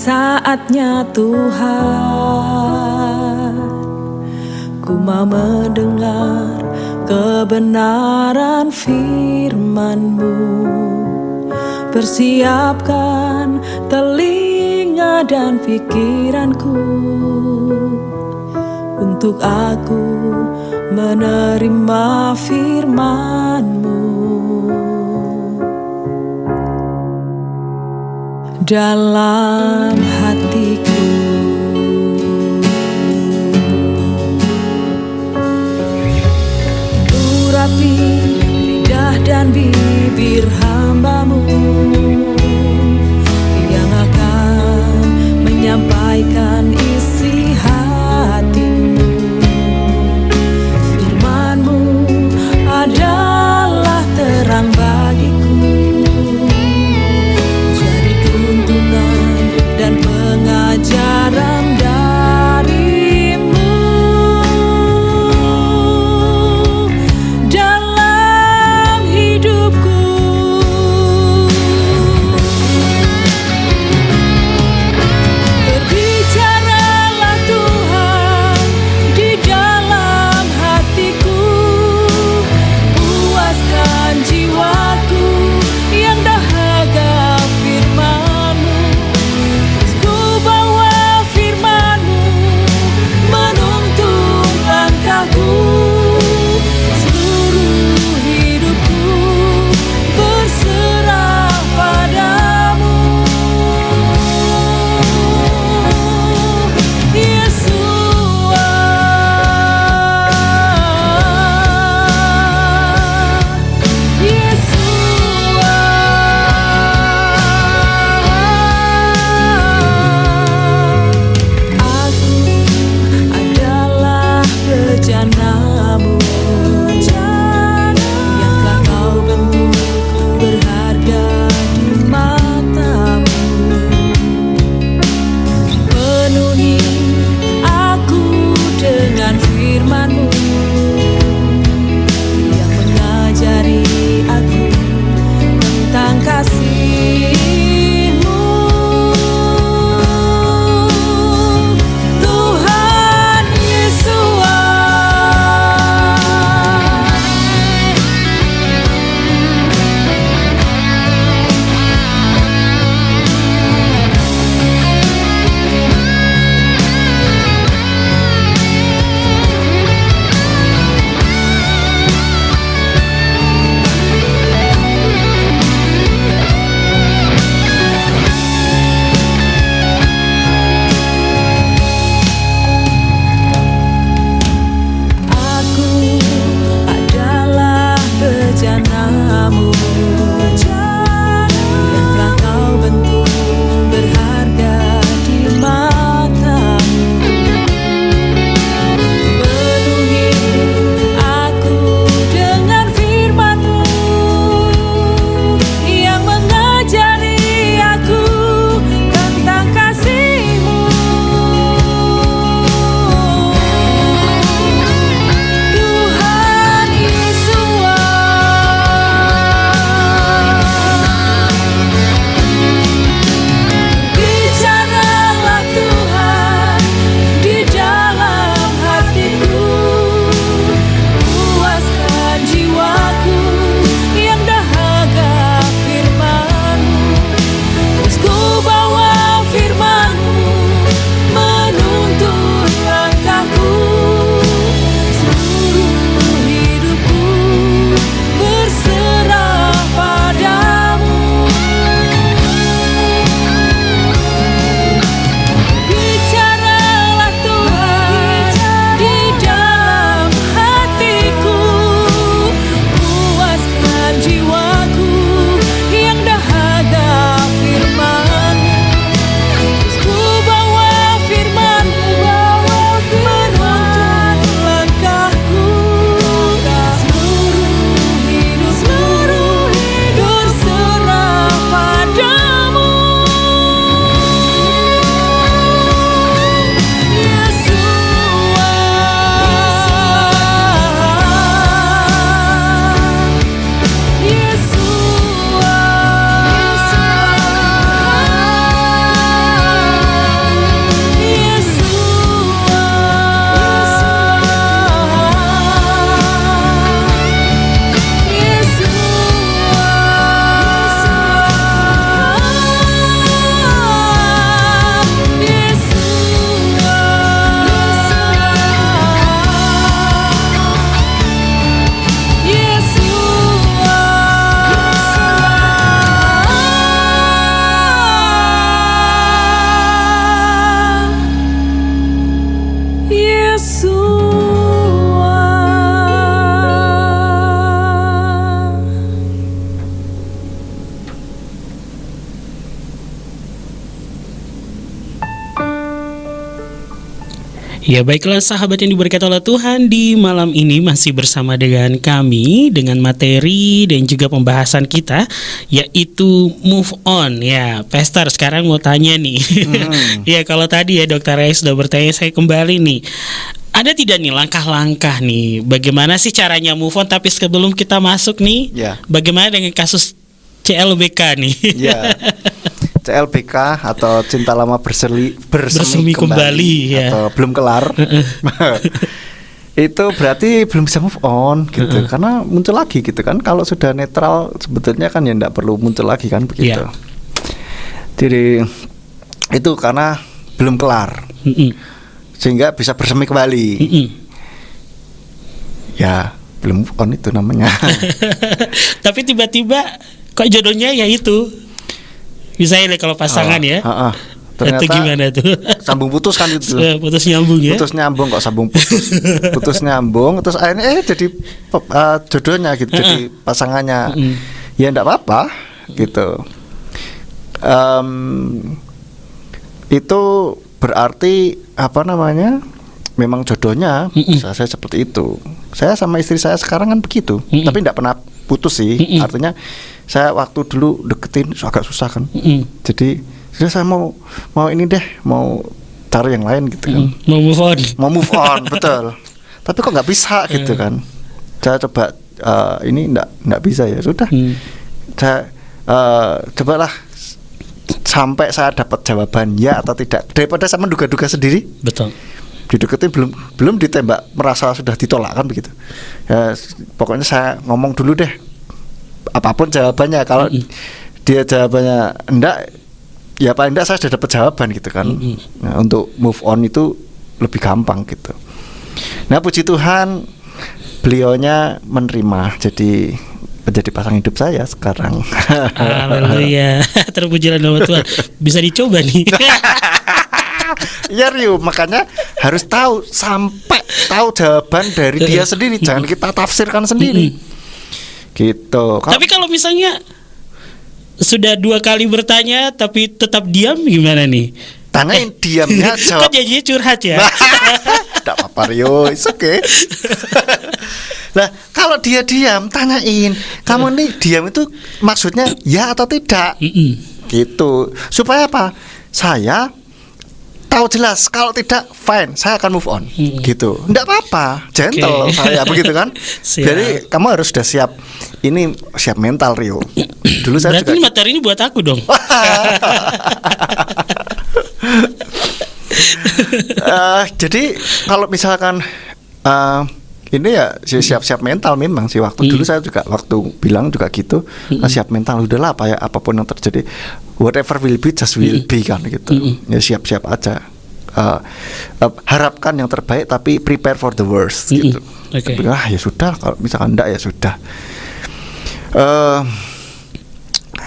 Saatnya Tuhan, ku mau mendengar kebenaran firman-Mu. Persiapkan telinga dan pikiranku untuk aku menerima firman-Mu. Dalam hatiku, urapi lidah dan bibir hamba-Mu yang akan menyampaikan isi hati-Mu. Firman-Mu adalah terang bagiku, dan pengajaran dari-Mu dalam hidupku. Ya baiklah sahabat yang diberkati oleh Tuhan, di malam ini masih bersama dengan kami dengan materi dan juga pembahasan kita yaitu move on. Ya Pastor, sekarang mau tanya nih. Ya kalau tadi ya Dr. Ray sudah bertanya, saya kembali nih. Ada tidak nih langkah-langkah nih bagaimana sih caranya move on? Tapi sebelum kita masuk nih, bagaimana dengan kasus CLBK nih? Ya. CLBK atau cinta lama bersemi kembali ya. Atau belum kelar. Itu berarti belum bisa move on gitu. Karena muncul lagi gitu kan. Kalau sudah netral sebetulnya kan ya enggak perlu muncul lagi kan begitu. Jadi itu karena belum kelar. Sehingga bisa bersemi kembali. Ya, belum move on itu namanya. Tapi tiba-tiba kok jodohnya ya itu. Misalnya kalau pasangan ya. Ternyata itu gimana tuh? Sambung putus kan itu. Putus nyambung ya. Putus nyambung kok sambung putus. Putus nyambung terus akhirnya jadi jodohnya gitu, jadi pasangannya. Ya enggak apa-apa gitu. Itu berarti apa namanya? Memang jodohnya. Saya seperti itu. Saya sama istri saya sekarang kan begitu. Tapi enggak pernah putus sih. Artinya saya waktu dulu deketin agak susah kan. Jadi saya mau ini deh, mau cari yang lain gitu kan. Mau move on, betul. Tapi kok nggak bisa gitu kan. Saya coba ini nggak bisa ya sudah. Saya cobalah sampai saya dapat jawaban ya atau tidak, daripada saya menduga-duga sendiri. Betul. Dideketin belum ditembak merasa sudah ditolak kan begitu. Ya, pokoknya saya ngomong dulu deh. Apapun jawabannya, kalau dia jawabannya enggak, ya paling enggak saya sudah dapat jawaban gitu kan. Nah, untuk move on itu lebih gampang gitu. Nah puji Tuhan beliaunya menerima, jadi menjadi pasangan hidup saya sekarang. Haleluya. Terpujilah nama Tuhan. Bisa dicoba nih. Ya Rio, makanya harus tahu jawaban dari dia sendiri, jangan kita tafsirkan sendiri. Gitu. Tapi kalau misalnya sudah 2 kali bertanya tapi tetap diam gimana nih? Tanyain diamnya jawab. Kan jadinya curhat ya. Tidak apa-apa Rio, it's okay. Nah kalau dia diam, tanyain kamu nih diam itu maksudnya ya atau tidak. Gitu. Supaya apa? Saya tahu jelas, kalau tidak fine, saya akan move on. Gitu. Enggak apa-apa, gentle saya begitu kan. Jadi kamu harus sudah siap. Ini siap mental Rio. Dulu saya berarti juga materi ini buat aku dong. Jadi kalau misalkan ini ya siap-siap mental memang sih. Waktu dulu saya juga waktu bilang juga gitu, siap mental udahlah apapun yang terjadi, whatever will be just will be kan gitu. Ya siap-siap aja. Harapkan yang terbaik tapi prepare for the worst gitu. Tapi, ya sudah, kalau misalkan enggak ya sudah.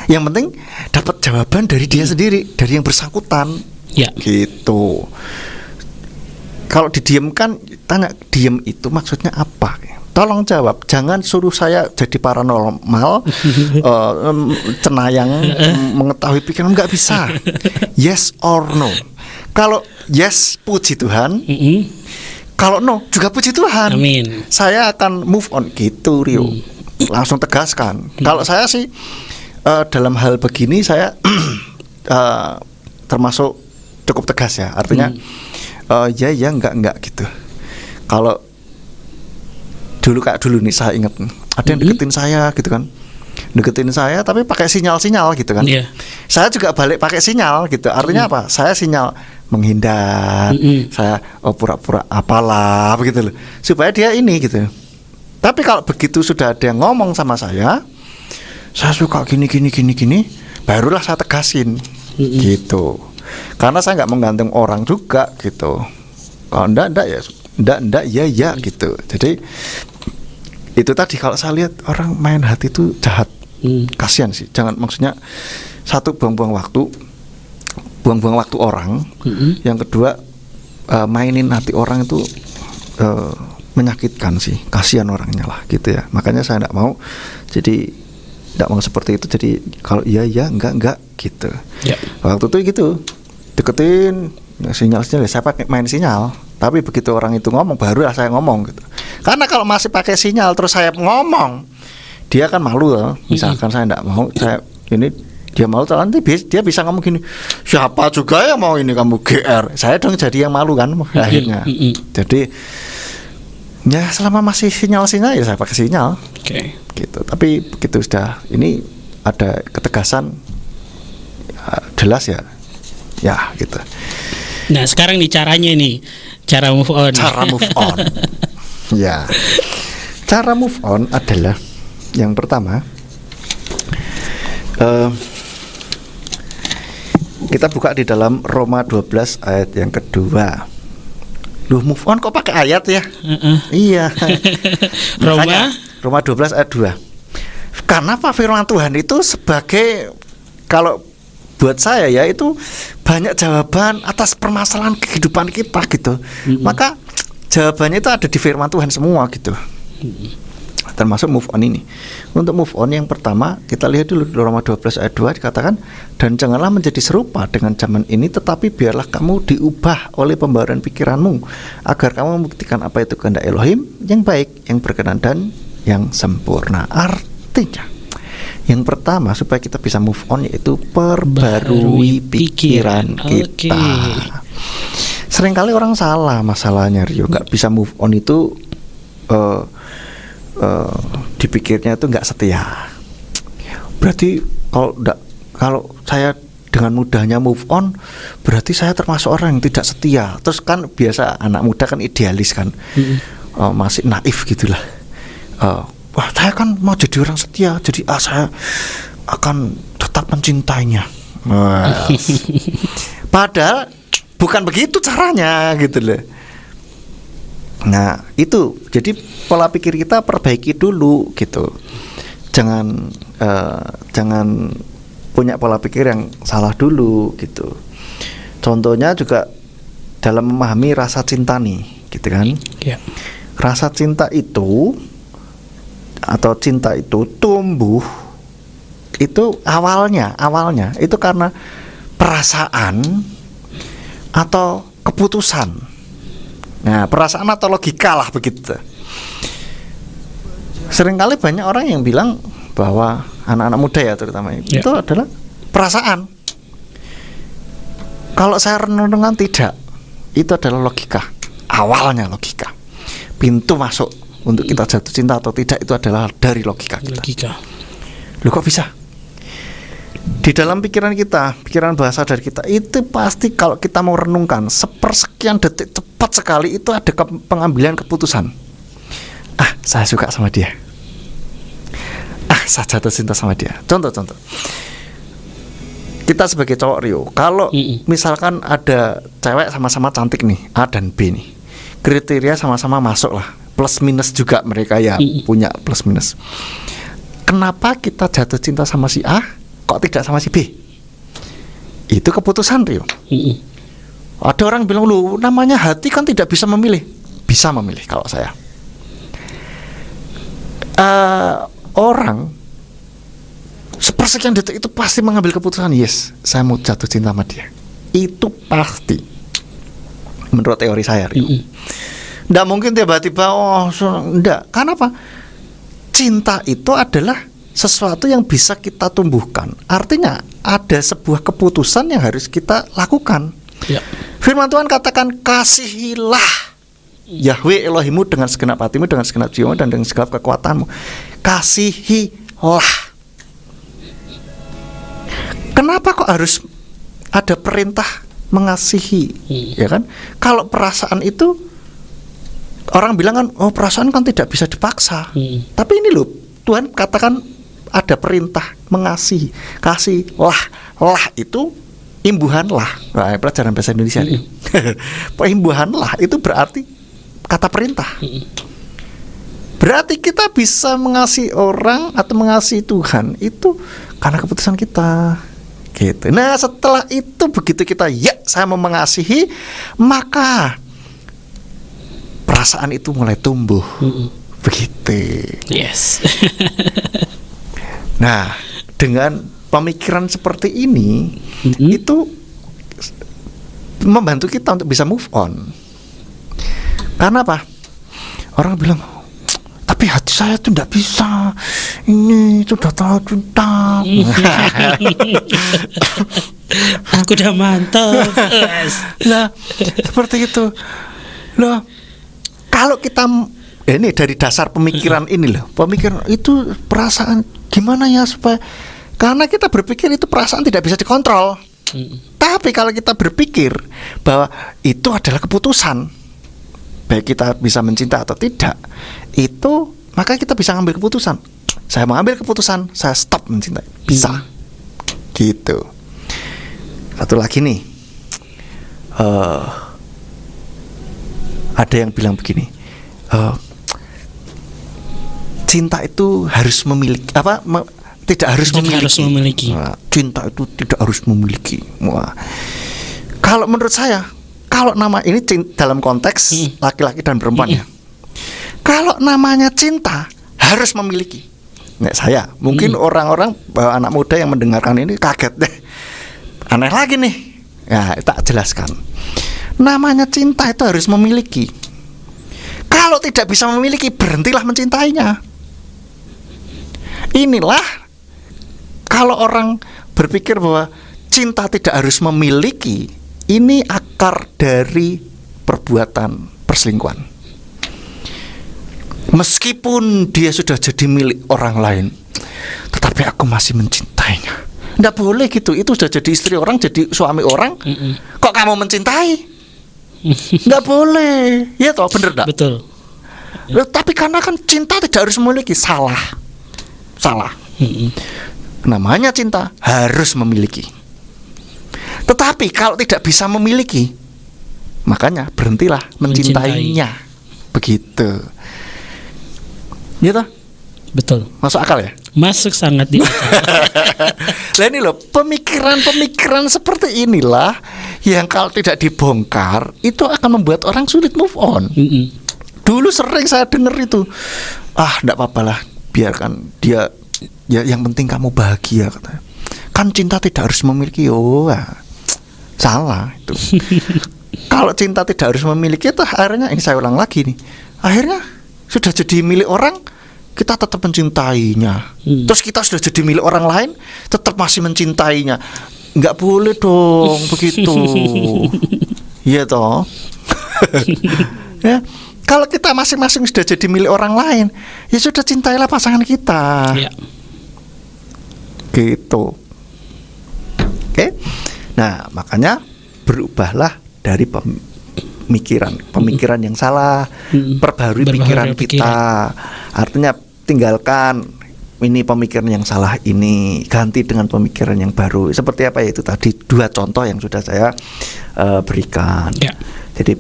Yang penting dapat jawaban dari dia sendiri, dari yang bersangkutan. Gitu. Kalau didiamkan, tanya diem itu maksudnya apa? Tolong jawab, jangan suruh saya jadi paranormal, cenayang, mengetahui pikiran, nggak bisa. Yes or no. Kalau yes, puji Tuhan. Kalau no, juga puji Tuhan. Amin. Saya akan move on gitu, Rio. Langsung tegaskan. Kalau saya sih dalam hal begini saya termasuk cukup tegas ya. Artinya ya enggak gitu. Kalau dulu nih saya ingat ada yang deketin saya gitu kan. Deketin saya tapi pakai sinyal-sinyal gitu kan. Saya juga balik pakai sinyal gitu. Artinya apa? Saya sinyal menghindar. Saya pura-pura apalah begitu loh. Supaya dia ini gitu. Tapi kalau begitu sudah ada yang ngomong sama saya suka gini, barulah saya tegasin gitu. Karena saya nggak menggantung orang juga gitu. Kalau enggak ya gitu. Jadi itu tadi, kalau saya lihat orang main hati itu jahat. Kasihan sih. Jangan, maksudnya satu buang-buang waktu orang. Yang kedua mainin hati orang itu menyakitkan sih. Kasihan orangnya lah gitu ya. Makanya saya nggak mau. Jadi nggak mau seperti itu. Jadi kalau iya enggak gitu. Waktu itu gitu deketin sinyal saya pakai main sinyal. Tapi begitu orang itu ngomong, baru saya ngomong gitu. Karena kalau masih pakai sinyal terus saya ngomong, dia kan malu loh. Misalkan saya enggak mau, saya ini dia malu, nanti dia bisa ngomong gini, siapa juga yang mau ini kamu GR. Saya dong jadi yang malu kan akhirnya. Jadi ya selama masih sinyal-sinyal ya saya pakai sinyal. Gitu. Tapi begitu sudah ini ada ketegasan, jelas ya gitu. Nah sekarang nih caranya nih, cara move on. Cara move on. Ya, cara move on adalah yang pertama, kita buka di dalam Roma 12 ayat yang kedua. Loh, move on kok pakai ayat ya? Iya. Roma 12 ayat 2. Karena Pak firman Tuhan itu sebagai, kalau buat saya ya itu banyak jawaban atas permasalahan kehidupan kita gitu. Maka jawabannya itu ada di firman Tuhan semua gitu. Termasuk move on ini. Untuk move on yang pertama kita lihat dulu di Roma 12 ayat 2 dikatakan, dan janganlah menjadi serupa dengan zaman ini, tetapi biarlah kamu diubah oleh pembaharuan pikiranmu, agar kamu membuktikan apa itu kehendak Elohim yang baik, yang berkenan dan yang sempurna. Artinya yang pertama supaya kita bisa move on yaitu perbarui pikiran kita. Seringkali orang salah masalahnya, Rio. Gak bisa move on itu dipikirnya itu nggak setia. Berarti kalau saya dengan mudahnya move on, berarti saya termasuk orang yang tidak setia. Terus kan biasa anak muda kan idealis kan, masih naif gitulah. Wah, saya kan mau jadi orang setia, jadi saya akan tetap mencintainya. Padahal bukan begitu caranya gitu loh. Nah itu, jadi pola pikir kita perbaiki dulu gitu. Jangan punya pola pikir yang salah dulu gitu. Contohnya juga dalam memahami rasa cinta nih, gitu kan? Rasa cinta itu atau cinta itu tumbuh itu awalnya itu karena perasaan atau keputusan. Nah, perasaan atau logika lah begitu. Seringkali banyak orang yang bilang bahwa anak-anak muda ya terutama itu adalah perasaan. Kalau saya renung-renungan tidak, itu adalah logika. Awalnya logika. Pintu masuk untuk kita jatuh cinta atau tidak itu adalah dari logika kita. Loh kok bisa? Di dalam pikiran kita, pikiran bahasa dari kita itu pasti kalau kita mau renungkan sepersekian detik cepat sekali itu ada pengambilan keputusan. Saya suka sama dia. Saya jatuh cinta sama dia. Contoh. Kita sebagai cowok, Rio, kalau misalkan ada cewek sama-sama cantik nih, A dan B nih, kriteria sama-sama masuk lah, plus minus juga mereka ya punya plus minus. Kenapa kita jatuh cinta sama si A, kok tidak sama si B? Itu keputusan, Rio. Ada orang bilang, lu namanya hati kan tidak bisa memilih. Bisa memilih kalau saya. Orang sepersekian detik itu pasti mengambil keputusan, yes, saya mau jatuh cinta sama dia. Itu pasti. Menurut teori saya, Rio. Nggak mungkin tiba-tiba enggak. Karena apa? Cinta itu adalah sesuatu yang bisa kita tumbuhkan. Artinya ada sebuah keputusan yang harus kita lakukan. Firman Tuhan katakan, kasihilah Yahweh Elohimmu dengan segenap hatimu, dengan segenap jiwamu, dan dengan segenap kekuatanmu. Kasihilah. Kenapa kok harus ada perintah mengasihi? Ya kan? Kalau perasaan itu orang bilang kan, perasaan kan tidak bisa dipaksa. Tapi ini loh, Tuhan katakan ada perintah mengasihi. Kasihlah, lah itu imbuhanlah. Nah, pelajaran bahasa Indonesia nih. Imbuhanlah itu berarti kata perintah. Berarti kita bisa mengasihi orang atau mengasihi Tuhan itu karena keputusan kita. Gitu. Nah, setelah itu begitu kita saya mau mengasihi, maka perasaan itu mulai tumbuh. Begitu. Yes. Nah, dengan pemikiran seperti ini itu membantu kita untuk bisa move on. Karena apa? Orang bilang, tapi hati saya tuh tidak bisa. Ini sudah terlalu cinta. Aku udah mantap. Nah, seperti itu. Loh, kalau kita ini dari dasar pemikiran ini loh, pemikiran itu perasaan gimana ya supaya, karena kita berpikir itu perasaan tidak bisa dikontrol. Tapi kalau kita berpikir bahwa itu adalah keputusan, baik kita bisa mencinta atau tidak, itu maka kita bisa ngambil keputusan. Saya mau ambil keputusan, saya stop mencintai, bisa. Gitu. Satu lagi nih, ada yang bilang begini, cinta itu harus memiliki tidak harus memiliki. Nah, cinta itu tidak harus memiliki. Wah. Kalau menurut saya, kalau nama ini dalam konteks laki-laki dan perempuan ya. Kalau namanya cinta harus memiliki. Nah, saya mungkin orang-orang anak muda yang mendengarkan ini kaget deh. Aneh lagi nih. Ya, tak jelaskan. Namanya cinta itu harus memiliki. Kalau tidak bisa memiliki, berhentilah mencintainya. Inilah kalau orang berpikir bahwa cinta tidak harus memiliki, ini akar dari perbuatan perselingkuhan. Meskipun dia sudah jadi milik orang lain, tetapi aku masih mencintainya. Nggak boleh gitu. Itu sudah jadi istri orang, jadi suami orang. Kok kamu mencintai? Nggak boleh. Ya toh, bener nggak? Betul. Loh, tapi karena kan cinta tidak harus memiliki, salah. Namanya cinta harus memiliki. Tetapi kalau tidak bisa memiliki, makanya berhentilah mencintainya. Begitu. Ya toh? Betul. Masuk akal ya? Masuk sangat di akal. Lah ini loh, pemikiran pseperti inilah yang kalau tidak dibongkar itu akan membuat orang sulit move on. Dulu sering saya dengar itu, enggak apa-apalah, biarkan dia, ya yang penting kamu bahagia, katanya. Kan cinta tidak harus memiliki. Salah itu. Kalau cinta tidak harus memiliki itu akhirnya, ini saya ulang lagi nih, akhirnya sudah jadi milik orang, kita tetap mencintainya. Terus kita sudah jadi milik orang lain, tetap masih mencintainya. Nggak boleh dong begitu. Iya toh. Ya, kalau kita masing-masing sudah jadi milik orang lain, ya sudah, cintailah pasangan kita. Ya. Gitu. Oke. Nah, makanya berubahlah dari pemikiran yang salah, perbarui pikiran kita. Artinya tinggalkan ini pemikiran yang salah ini, ganti dengan pemikiran yang baru. Seperti apa ya, itu tadi 2 contoh yang sudah saya berikan. Ya. Jadi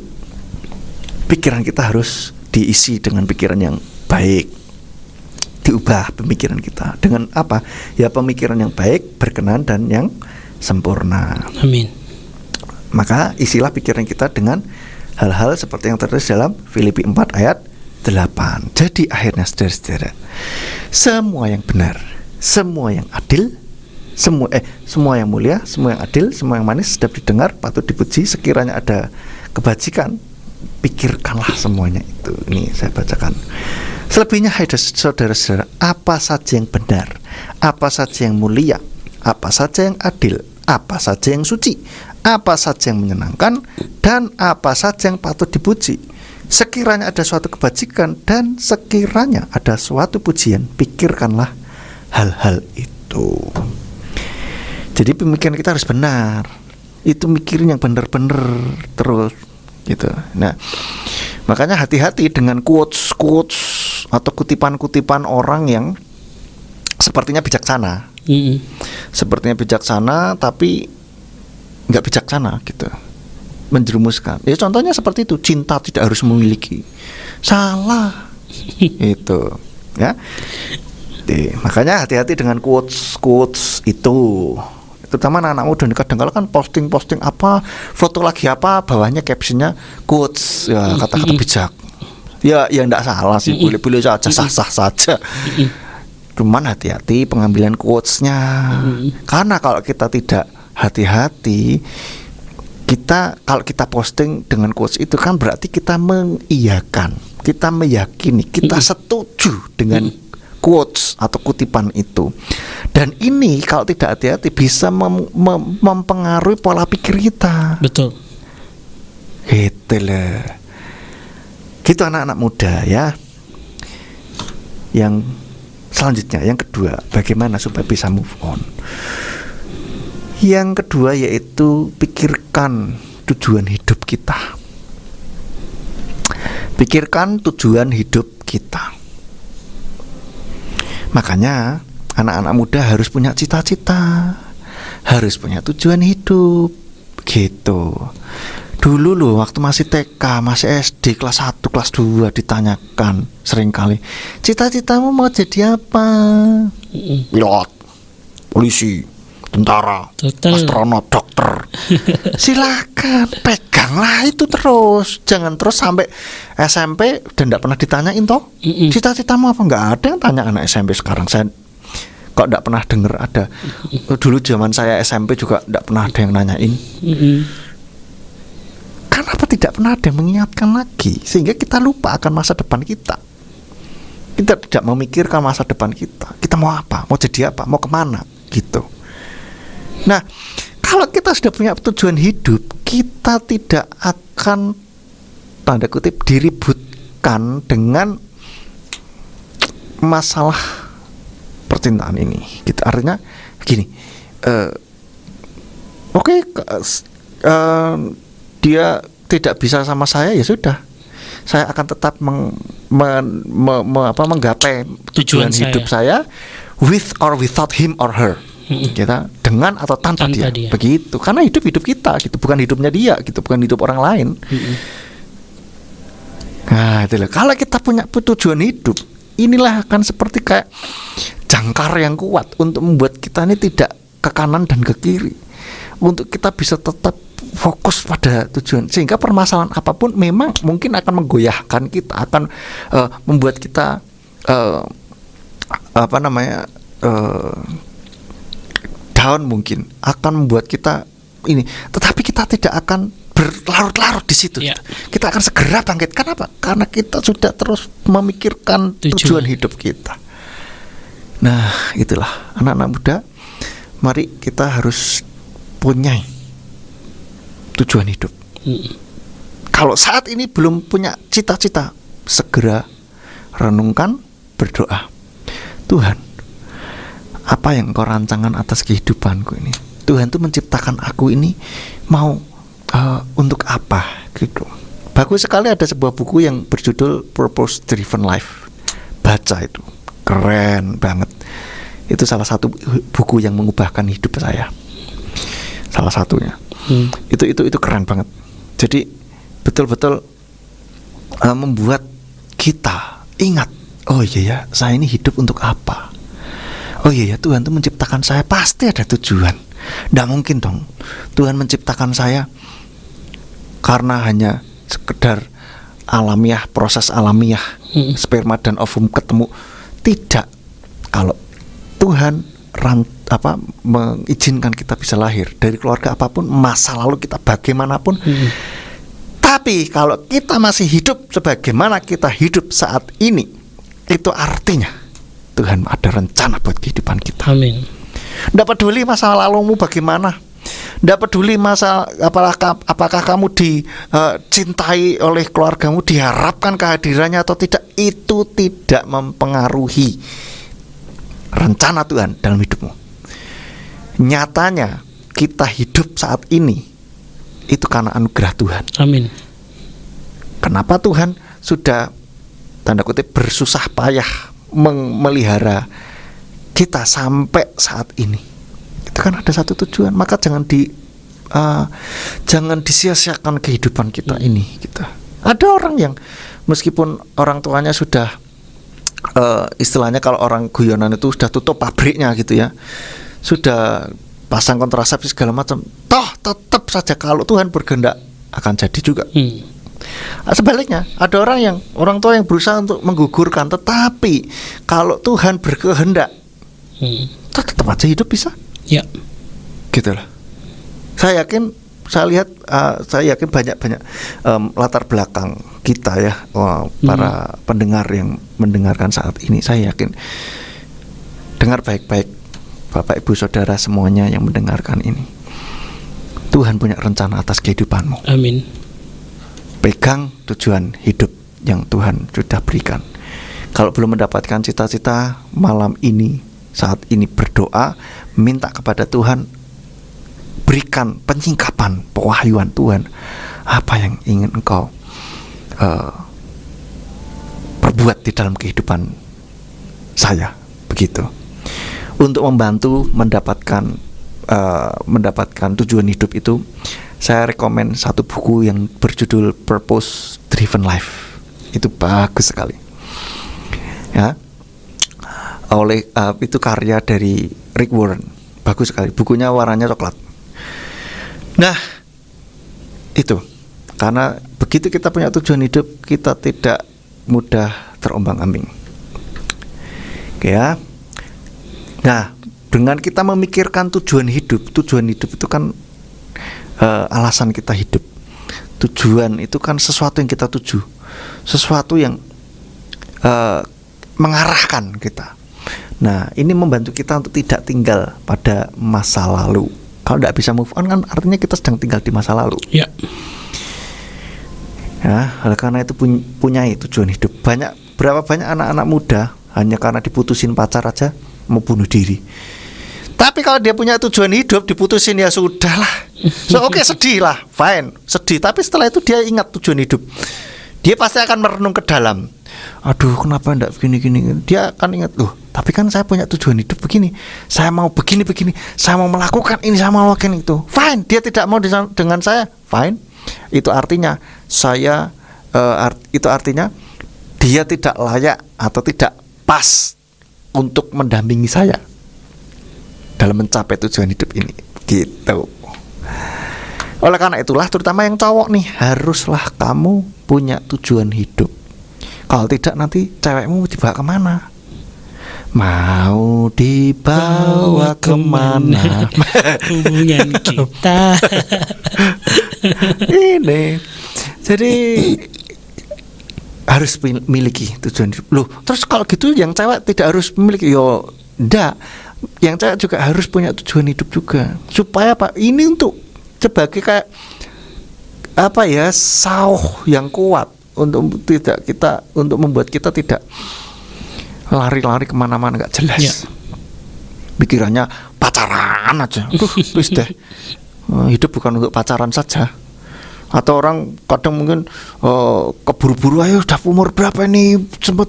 pikiran kita harus diisi dengan pikiran yang baik. Diubah pemikiran kita dengan apa? Ya, pemikiran yang baik, berkenan, dan yang sempurna. Amin. Maka isilah pikiran kita dengan hal-hal seperti yang tertulis dalam Filipi 4 ayat 8. Jadi akhirnya saudara-saudara, semua yang benar, semua yang adil, semua yang mulia, semua yang adil, semua yang manis, sedap didengar, patut dipuji, sekiranya ada kebajikan, pikirkanlah semuanya itu. Ini saya bacakan. Selebihnya, hai saudara-saudara, apa saja yang benar, apa saja yang mulia, apa saja yang adil, apa saja yang suci, apa saja yang menyenangkan, dan apa saja yang patut dipuji, sekiranya ada suatu kebajikan dan sekiranya ada suatu pujian, pikirkanlah hal-hal itu. Jadi pemikiran kita harus benar. Itu mikirin yang benar-benar terus gitu. Nah, makanya hati-hati dengan quotes atau kutipan-kutipan orang yang sepertinya bijaksana. Sepertinya bijaksana tapi nggak bijaksana gitu, menjerumuskan. Ya contohnya seperti itu, cinta tidak harus memiliki. Salah. Itu ya. Makanya hati-hati dengan quotes itu. Terutama anak-anak muda kadang-kadang kan posting apa, foto lagi apa, bawahnya captionnya quotes, ya kata-kata bijak. Ya enggak salah sih, boleh-boleh saja, sah-sah saja. Cuman hati-hati pengambilan quotesnya. Karena kalau kita tidak hati-hati, kita kalau kita posting dengan quotes itu kan berarti kita mengiyakan, kita meyakini, kita setuju dengan quotes atau kutipan itu. Dan ini kalau tidak hati-hati bisa mempengaruhi pola pikir kita. Betul. Gitu loh. Gitu anak-anak muda ya. Yang selanjutnya, yang kedua, bagaimana supaya bisa move on? Yang kedua yaitu pikirkan tujuan hidup kita. Pikirkan tujuan hidup kita. Makanya anak-anak muda harus punya cita-cita, harus punya tujuan hidup. Gitu. Dulu loh waktu masih TK, masih SD kelas 1, kelas 2 ditanyakan seringkali, cita-citamu mau jadi apa? Pilot, polisi, tentara, astronot, dokter. Silakan peganglah itu terus. Jangan terus sampai SMP dan tidak pernah ditanyain toh. Cita-citamu apa? Nggak ada yang tanya anak SMP sekarang. Saya kok tidak pernah dengar ada. Dulu zaman saya SMP juga tidak pernah ada yang nanyain. Kenapa tidak pernah ada yang mengingatkan lagi, sehingga kita lupa akan masa depan kita. Kita tidak memikirkan masa depan kita. Kita mau apa? Mau jadi apa? Mau kemana? Gitu. Nah, kalau kita sudah punya tujuan hidup, kita tidak akan tanda kutip diributkan dengan masalah percintaan ini. Gitu. Artinya gini, dia tidak bisa sama saya, ya sudah, saya akan tetap menggapai tujuan hidup saya with or without him or her. Kita dengan atau tanpa dia. Begitu, karena hidup kita gitu, bukan hidupnya dia gitu, bukan hidup orang lain. Nah itu loh. Kalau kita punya tujuan hidup, inilah akan seperti kayak jangkar yang kuat untuk membuat kita ini tidak ke kanan dan ke kiri, untuk kita bisa tetap fokus pada tujuan, sehingga permasalahan apapun memang mungkin akan menggoyahkan kita, akan membuat kita down, mungkin akan membuat kita ini, tetapi kita tidak akan berlarut-larut di situ. Kita akan segera bangkit. Kenapa? Karena kita sudah terus memikirkan tujuan hidup kita. Nah itulah anak-anak muda, mari kita harus punya tujuan hidup. Kalau saat ini belum punya cita-cita, segera renungkan, berdoa. Tuhan, apa yang Kau rancangan atas kehidupanku ini? Tuhan tuh menciptakan aku ini mau untuk apa? Gitu. Bagus sekali ada sebuah buku yang berjudul Purpose Driven Life. Baca itu, keren banget. Itu salah satu buku yang mengubahkan hidup saya. Salah satunya. Itu keren banget. Jadi betul-betul membuat kita ingat, oh iya ya, saya ini hidup untuk apa? Oh iya ya, Tuhan tuh menciptakan saya pasti ada tujuan. Nggak mungkin dong Tuhan menciptakan saya karena hanya sekedar alamiah, proses alamiah, sperma dan ovum ketemu. Tidak. Kalau Tuhan mengizinkan kita bisa lahir dari keluarga apapun, masa lalu kita bagaimanapun, tapi kalau kita masih hidup sebagaimana kita hidup saat ini, itu artinya Tuhan ada rencana buat kehidupan kita. Amin. Nggak peduli masa lalumu bagaimana, nggak peduli apakah kamu dicintai oleh keluargamu, diharapkan kehadirannya atau tidak, itu tidak mempengaruhi rencana Tuhan dalam hidupmu. Nyatanya kita hidup saat ini itu karena anugerah Tuhan. Amin. Kenapa Tuhan sudah tanda kutip bersusah payah memelihara kita sampai saat ini? Itu kan ada satu tujuan. Maka jangan disia-siakan kehidupan kita ini. Gitu. Ada orang yang meskipun orang tuanya sudah istilahnya kalau orang guyonan itu sudah tutup pabriknya gitu ya, sudah pasang kontrasepsi segala macam, toh tetap saja kalau Tuhan berkehendak akan jadi juga. Sebaliknya ada orang tua yang berusaha untuk menggugurkan, tetapi kalau Tuhan berkehendak, tetap aja hidup bisa. Ya. Gitu lah. Saya yakin saya lihat, saya yakin banyak latar belakang kita ya, para pendengar yang mendengarkan saat ini, saya yakin dengar baik-baik Bapak Ibu Saudara semuanya yang mendengarkan ini. Tuhan punya rencana atas kehidupanmu. Amin. Pegang tujuan hidup yang Tuhan sudah berikan. Kalau belum mendapatkan cita-cita, malam ini, saat ini berdoa, minta kepada Tuhan, berikan penyingkapan, pewahyuan Tuhan, apa yang ingin engkau perbuat di dalam kehidupan saya, begitu. Untuk membantu mendapatkan tujuan hidup itu, saya rekomen satu buku yang berjudul Purpose Driven Life. Itu bagus sekali. Ya. Itu karya dari Rick Warren. Bagus sekali. Bukunya warnanya coklat. Nah, itu. Karena begitu kita punya tujuan hidup, kita tidak mudah terombang-ambing. Oke ya. Nah, dengan kita memikirkan tujuan hidup itu kan alasan kita hidup. Tujuan itu kan sesuatu yang kita tuju, sesuatu yang mengarahkan kita. Nah, ini membantu kita untuk tidak tinggal pada masa lalu. Kalau tidak bisa move on kan artinya kita sedang tinggal di masa lalu. Ya. Ya, karena itu punya tujuan hidup. Berapa banyak anak-anak muda hanya karena diputusin pacar aja mau bunuh diri. Tapi kalau dia punya tujuan hidup, diputusin ya sudahlah. Oke, sedih lah, fine, sedih. Tapi setelah itu dia ingat tujuan hidup. Dia pasti akan merenung ke dalam. Aduh, kenapa enggak begini-gini? Dia akan ingat, tapi kan saya punya tujuan hidup begini. Saya mau begini. Saya mau melakukan ini, saya mau melakukan itu. Fine, dia tidak mau dengan saya. Fine. Itu artinya dia tidak layak atau tidak pas untuk mendampingi saya dalam mencapai tujuan hidup ini, gitu. Oleh karena itulah, terutama yang cowok nih, haruslah kamu punya tujuan hidup. Kalau tidak, nanti cewekmu dibawa kemana? Mau dibawa kemana? Hubungan kita. Ini, jadi harus miliki tujuan hidup. Loh, terus kalau gitu yang cewek tidak harus memiliki? Yo, enggak. Yang cewek juga harus punya tujuan hidup juga. Supaya apa? Ini untuk sebagai kayak apa ya, sauh yang kuat untuk membuat kita tidak lari-lari kemana-mana nggak jelas. Ya. Pikirannya pacaran aja. Terus deh. Hidup bukan untuk pacaran saja. Atau orang kadang mungkin keburu-buru, ayo udah umur berapa ini sempat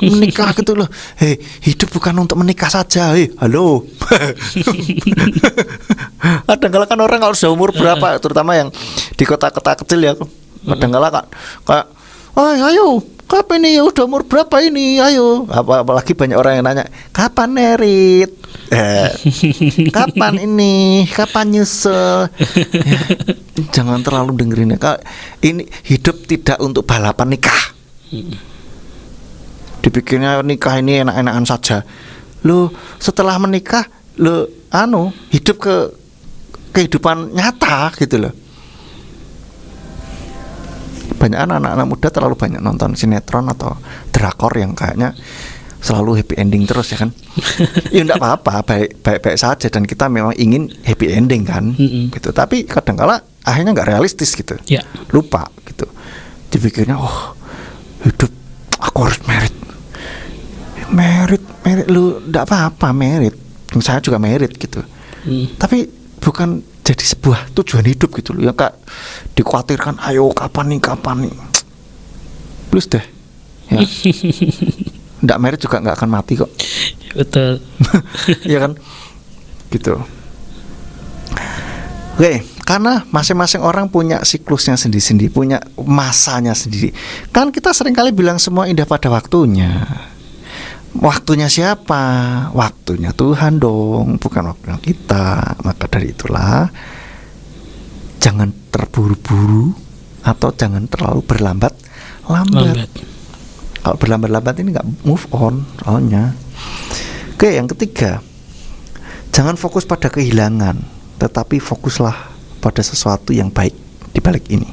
menikah gitu loh. Hei, hidup bukan untuk menikah saja. Hei, halo. Kadang-kala kan orang kalau sudah umur berapa, terutama yang di kota-kota kecil ya, kadang-kala kayak ayo kapan nih, udah umur berapa ini, ayo. Apalagi banyak orang yang nanya, kapan merit, kapan ini, kapan nyusul. Jangan terlalu dengerin ya. Ini hidup tidak untuk balapan nikah. Dipikirnya nikah ini enak-enakan saja. Lo setelah menikah, lo hidup ke kehidupan nyata gitu loh. Banyak anak-anak muda terlalu banyak nonton sinetron atau drakor yang kayaknya selalu happy ending terus ya kan. Ya enggak apa-apa, baik-baik saja, dan kita memang ingin happy ending kan. Gitu. Tapi kadang-kala akhirnya enggak realistis gitu. Yeah. Lupa gitu. Dipikirnya hidup aku harus merit lu enggak apa-apa merit. Saya juga merit gitu. Tapi bukan jadi sebuah tujuan hidup gitu loh. Yang dikhawatirkan, ayo kapan nih. Plus deh. Ya. Nggak merit juga nggak akan mati kok. Betul. Iya kan? Gitu. Oke, karena masing-masing orang punya siklusnya sendiri-sendiri, punya masanya sendiri. Kan kita seringkali bilang semua indah pada waktunya. Waktunya siapa? Waktunya Tuhan dong, bukan waktunya kita. Maka dari itulah, jangan terburu-buru atau jangan terlalu berlambat. Kalau berlambat-lambat ini nggak move on soalnya. Oke, yang ketiga, jangan fokus pada kehilangan, tetapi fokuslah pada sesuatu yang baik di balik ini.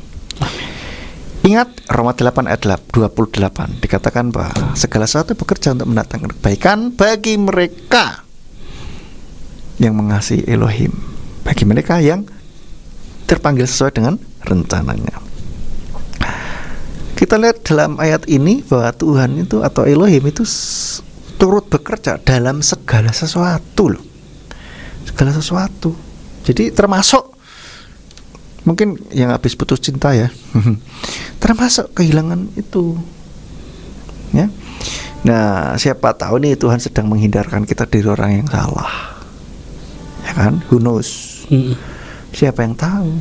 Ingat Roma 8 ayat 28 dikatakan bahwa segala sesuatu bekerja untuk mendatangkan kebaikan bagi mereka yang mengasihi Elohim, bagi mereka yang terpanggil sesuai dengan rencananya. Kita lihat dalam ayat ini bahwa Tuhan itu atau Elohim itu turut bekerja dalam segala sesuatu loh. Segala sesuatu. Jadi termasuk mungkin yang habis putus cinta ya. Termasuk kehilangan itu. Ya. Nah, siapa tahu nih Tuhan sedang menghindarkan kita dari orang yang salah. Ya kan? Who knows? Siapa yang tahu?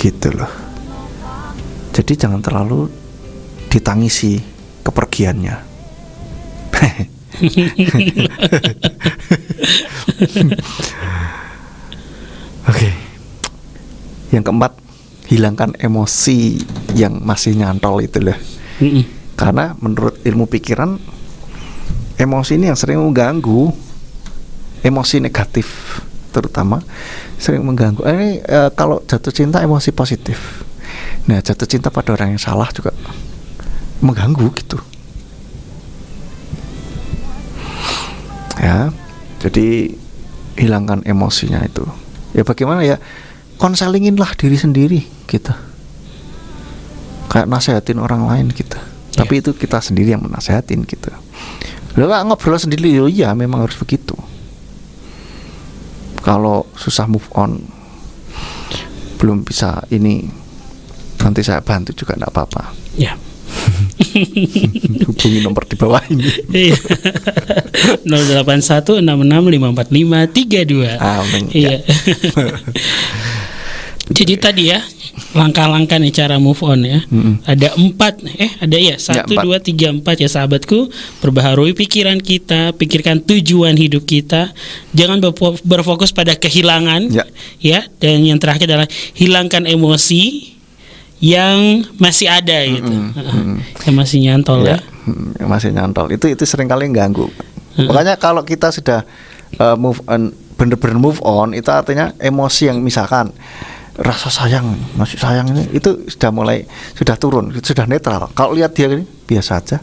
Gitu loh. Jadi jangan terlalu ditangisi kepergiannya. Oke. Yang keempat, hilangkan emosi yang masih nyantol itu loh. Karena menurut ilmu pikiran, emosi ini yang sering mengganggu. Emosi negatif terutama sering mengganggu. Ini kalau jatuh cinta emosi positif. Nah, jatuh cinta pada orang yang salah juga mengganggu gitu. Ya, jadi hilangkan emosinya itu. Ya bagaimana ya? Konselinginlah diri sendiri kita. Kayak nasehatin orang lain kita. Tapi itu kita sendiri yang menasehatin gitu. Lo ngobrol sendiri, oh iya memang harus begitu. Kalau susah move on, belum bisa ini, nanti saya bantu juga enggak apa-apa. Ya. Hubungi nomor di bawah ini. 0816654532. Amin. Iya. Jadi tadi ya langkah-langkah nih cara move on ya. Ada 4 ada ya 1, 2, 3, 4 ya sahabatku. Perbaharui pikiran kita, pikirkan tujuan hidup kita. Jangan berfokus pada kehilangan ya. Dan yang terakhir adalah hilangkan emosi yang masih ada gitu. Yang masih nyantol ya. Yang masih nyantol. Itu sering kali ganggu. Makanya kalau kita sudah move on, bener-bener move on, itu artinya emosi yang misalkan rasa sayang, masih sayang ini itu sudah turun, sudah netral. Kalau lihat dia ini biasa aja.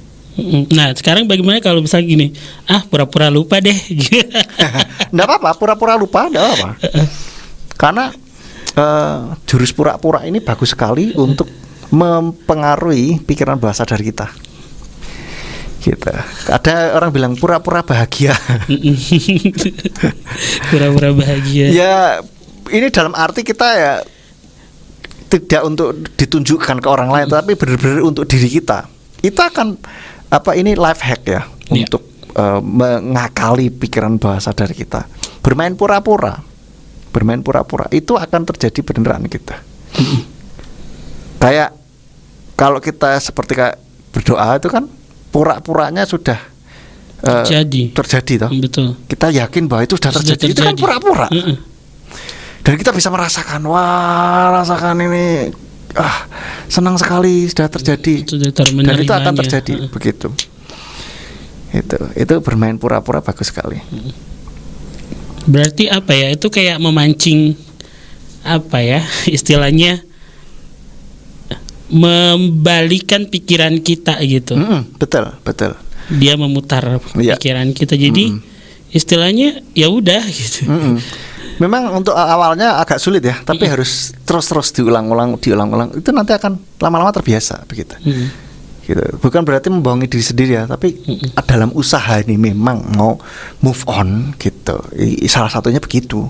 Nah, sekarang bagaimana kalau misalnya gini, pura-pura lupa deh. Nggak apa-apa, pura-pura lupa, nggak apa-apa. Karena jurus pura-pura ini bagus sekali untuk mempengaruhi pikiran bawah sadar kita. Gitu. Ada orang bilang pura-pura bahagia. Pura-pura bahagia. Ya, ini dalam arti kita ya tidak untuk ditunjukkan ke orang lain, tapi benar-benar untuk diri kita. Itu akan life hack ya untuk mengakali pikiran bawah sadar kita. Bermain pura-pura itu akan terjadi beneran kita. Kayak kalau kita seperti kayak berdoa itu kan pura-puranya sudah terjadi toh. Betul. Kita yakin bahwa itu sudah terjadi. Itu kan pura-pura. Dan kita bisa merasakan, rasakan ini, senang sekali sudah terjadi. Dan itu akan terjadi begitu. Itu bermain pura-pura bagus sekali. Berarti itu kayak memancing istilahnya membalikan pikiran kita gitu. Betul. Dia memutar pikiran kita. Jadi istilahnya ya udah gitu. Memang untuk awalnya agak sulit ya, tapi harus terus diulang-ulang. Itu nanti akan lama-lama terbiasa begitu. Gitu. Bukan berarti membohongi diri sendiri ya, tapi dalam usaha ini memang mau move on gitu. Salah satunya begitu.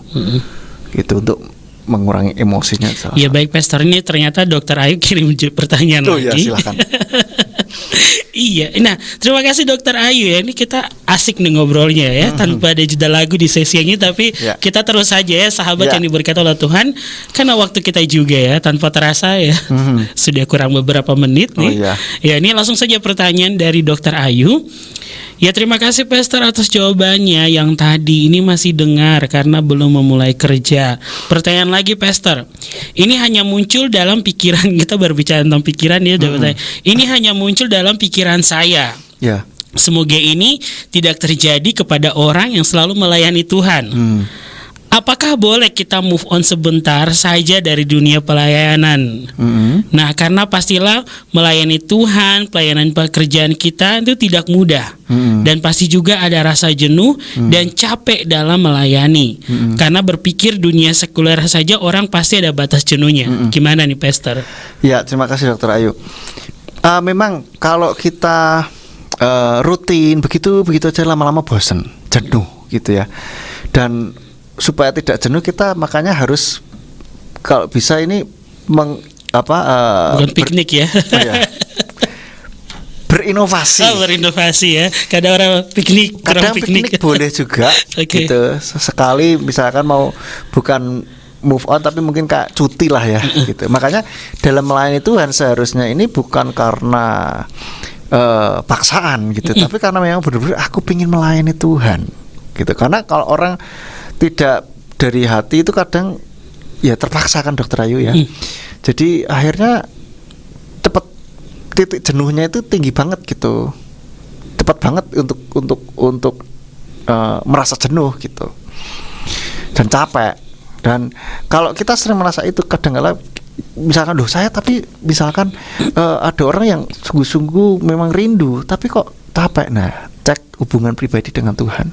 Gitu untuk mengurangi emosinya. Ya baik Pastor, ini ternyata Dokter Ayu kirim pertanyaan lagi. Ya silakan. Iya, nah terima kasih Dokter Ayu ya. Ini kita asik nih ngobrolnya ya, tanpa ada jeda lagu di sesi ini, tapi kita terus saja ya sahabat yang diberkati oleh Tuhan. Karena waktu kita juga ya, tanpa terasa ya, sudah kurang beberapa menit nih. Ya ini langsung saja pertanyaan dari Dokter Ayu. Ya terima kasih Pastor atas jawabannya. Yang tadi ini masih dengar karena belum memulai kerja. Pertanyaan lagi Pastor, ini hanya muncul dalam pikiran, kita berbicara tentang pikiran ya. Ini hanya muncul dalam pikiran saya. Semoga ini tidak terjadi kepada orang yang selalu melayani Tuhan. apakah boleh kita move on sebentar saja dari dunia pelayanan? Nah, karena pastilah melayani Tuhan, pelayanan pekerjaan kita itu tidak mudah. Dan pasti juga ada rasa jenuh dan capek dalam melayani. Karena berpikir dunia sekuler saja orang pasti ada batas jenuhnya. Gimana nih, Pastor? Ya, terima kasih Dokter Ayu. Memang kalau kita rutin begitu aja lama-lama bosen, jenuh gitu ya. Dan supaya tidak jenuh kita makanya harus kalau bisa ini bukan piknik ya. Berinovasi. Berinovasi ya. Kadang orang piknik, kadang piknik boleh juga. Okay. Gitu. Sesekali misalkan mau bukan move on tapi mungkin kayak cuti lah ya gitu. Makanya dalam melayani Tuhan seharusnya ini bukan karena paksaan gitu, tapi karena memang benar-benar aku pengen melayani Tuhan gitu. Karena kalau orang tidak dari hati itu kadang ya terpaksa kan Dokter Ayu ya. Jadi akhirnya cepat titik jenuhnya itu tinggi banget gitu. Cepat banget untuk merasa jenuh gitu. Dan capek. Dan kalau kita sering merasa itu kadang-kala misalkan saya tapi misalkan ada orang yang sungguh-sungguh memang rindu tapi kok capek. Nah, cek hubungan pribadi dengan Tuhan.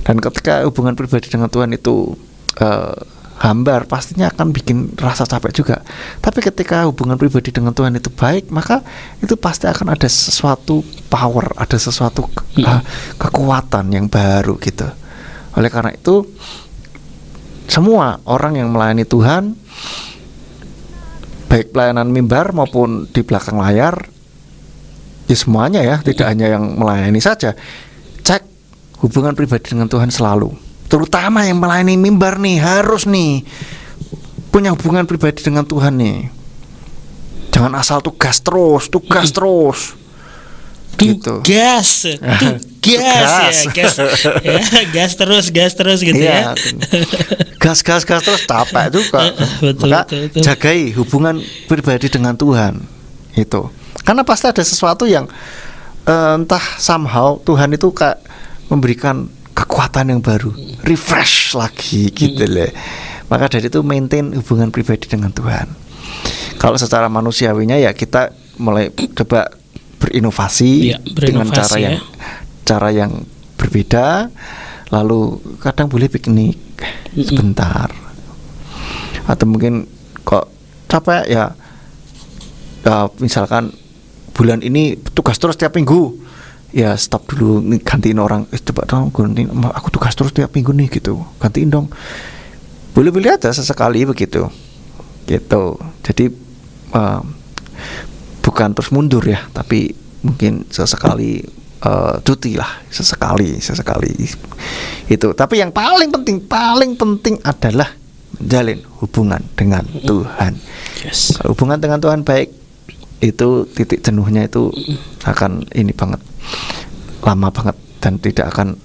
Dan ketika hubungan pribadi dengan Tuhan itu hambar, pastinya akan bikin rasa capek juga. Tapi ketika hubungan pribadi dengan Tuhan itu baik, maka itu pasti akan ada sesuatu power, ada sesuatu kekuatan yang baru gitu. Oleh karena itu, semua orang yang melayani Tuhan, baik pelayanan mimbar maupun di belakang layar, ya semuanya ya, tidak hanya yang melayani saja. Cek hubungan pribadi dengan Tuhan selalu. Terutama yang melayani mimbar nih, harus nih punya hubungan pribadi dengan Tuhan nih. Jangan asal tugas terus gitu. Gas terus gitu ya. Gas terus capek juga. Maka jagai hubungan pribadi dengan Tuhan itu. Karena pasti ada sesuatu yang entah somehow Tuhan itu kayak memberikan kekuatan yang baru, refresh lagi gitu loh. Maka dari itu maintain hubungan pribadi dengan Tuhan. Kalau secara manusiawinya ya kita mulai coba berinovasi dengan cara yang berbeda. Lalu kadang boleh piknik sebentar. Atau mungkin kok capek ya misalkan bulan ini tugas terus tiap minggu. Ya stop dulu, gantiin orang. Coba dong gantiin, aku tugas terus tiap minggu nih gitu. Gantiin dong. Boleh-boleh aja sesekali begitu. Gitu. Jadi bukan terus mundur ya, tapi mungkin sesekali cuti lah, sesekali itu. Tapi yang paling penting adalah menjalin hubungan dengan Tuhan. Kalau hubungan dengan Tuhan baik, itu titik jenuhnya itu akan ini banget, lama banget, dan tidak akan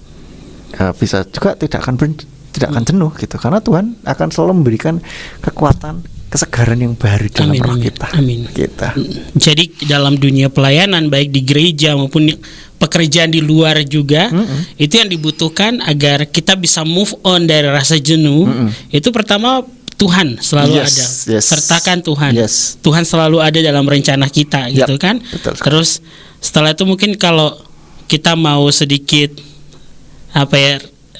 bisa juga tidak akan jenuh gitu, karena Tuhan akan selalu memberikan kekuatan, kesegaran yang baru dalam roh kita. Jadi dalam dunia pelayanan baik di gereja maupun pekerjaan di luar juga, itu yang dibutuhkan agar kita bisa move on dari rasa jenuh. Itu pertama Tuhan selalu ada, sertakan Tuhan. Tuhan selalu ada dalam rencana kita, gitu kan. Terus setelah itu mungkin kalau kita mau sedikit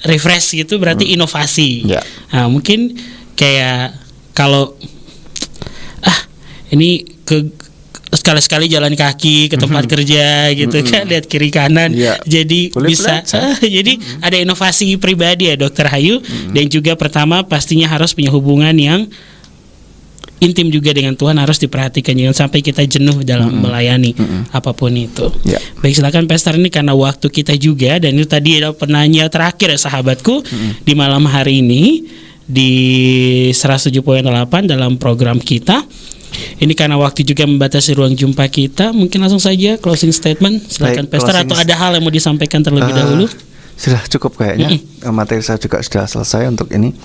refresh gitu, berarti inovasi. Nah, mungkin kayak kalau ini sekali-sekali jalan kaki ke tempat kerja gitu kan, lihat kiri kanan, jadi bisa jadi ada inovasi pribadi ya Dokter Hayu. Dan juga pertama pastinya harus punya hubungan yang intim juga dengan Tuhan, harus diperhatikan, jangan sampai kita jenuh dalam melayani apapun itu. Baik, silakan Pastor, ini karena waktu kita juga, dan itu tadi ada penanya terakhir ya sahabatku di malam hari ini di 107.8 dalam program kita. Ini karena waktu juga membatasi ruang jumpa kita, mungkin langsung saja closing statement. Silakan Pastor, atau ada hal yang mau disampaikan terlebih dahulu? Sudah cukup kayaknya. Materi saya juga sudah selesai untuk ini.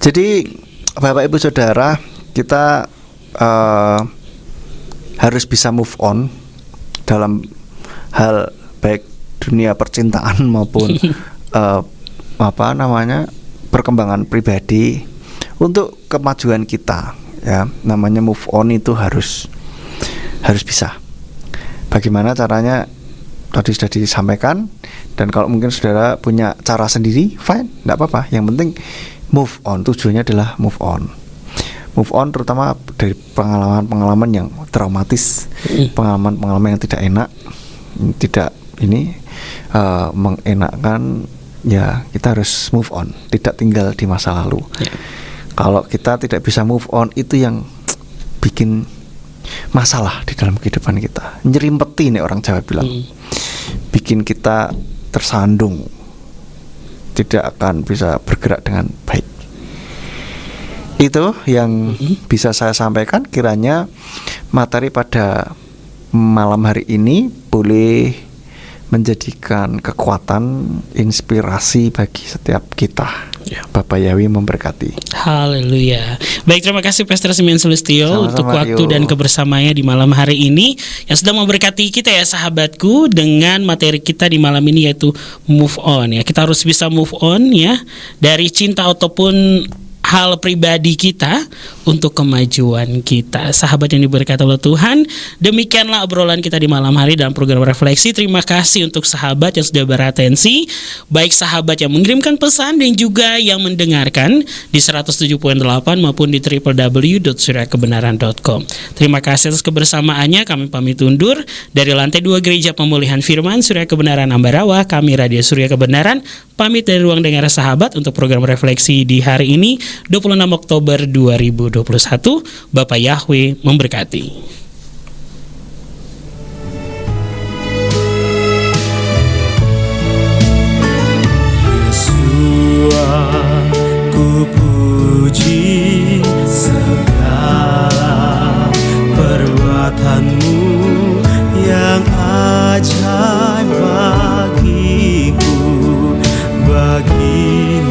Jadi Bapak Ibu Saudara, kita harus bisa move on dalam hal baik dunia percintaan maupun perkembangan pribadi, untuk kemajuan kita, ya, namanya move on itu harus bisa. Bagaimana caranya tadi sudah disampaikan, dan kalau mungkin saudara punya cara sendiri, fine, tidak apa-apa. Yang penting move on, tujuannya adalah move on. Move on terutama dari pengalaman-pengalaman yang traumatis, pengalaman-pengalaman yang tidak enak, tidak mengenakkan. Ya, kita harus move on, tidak tinggal di masa lalu. Kalau kita tidak bisa move on, itu yang bikin masalah di dalam kehidupan kita. Nyerimpeti nih orang Jawa bilang. Bikin kita tersandung, tidak akan bisa bergerak dengan baik. Itu yang bisa saya sampaikan. Kiranya materi pada malam hari ini boleh menjadikan kekuatan, inspirasi bagi setiap kita. Bapak Yahweh memberkati. Haleluya. Baik, terima kasih Pastor Simeon Sulistyo untuk waktu Rio dan kebersamaannya di malam hari ini yang sudah memberkati kita ya sahabatku dengan materi kita di malam ini, yaitu move on ya. Kita harus bisa move on ya dari cinta ataupun hal pribadi kita untuk kemajuan kita. Sahabat yang diberkati oleh Tuhan, demikianlah obrolan kita di malam hari dalam program Refleksi. Terima kasih untuk sahabat yang sudah beratensi, baik sahabat yang mengirimkan pesan dan juga yang mendengarkan di 107.8 maupun di www.suryakebenaran.com. Terima kasih atas kebersamaannya. Kami pamit undur dari lantai 2 Gereja Pemulihan Firman Surya Kebenaran Ambarawa. Kami Radio Surya Kebenaran pamit dari ruang dengar sahabat untuk program Refleksi di hari ini 26 Oktober 2021. Bapak Yahweh memberkati. Yesus, ku puji segala perbuatanmu yang ajaib bagiku. Bagi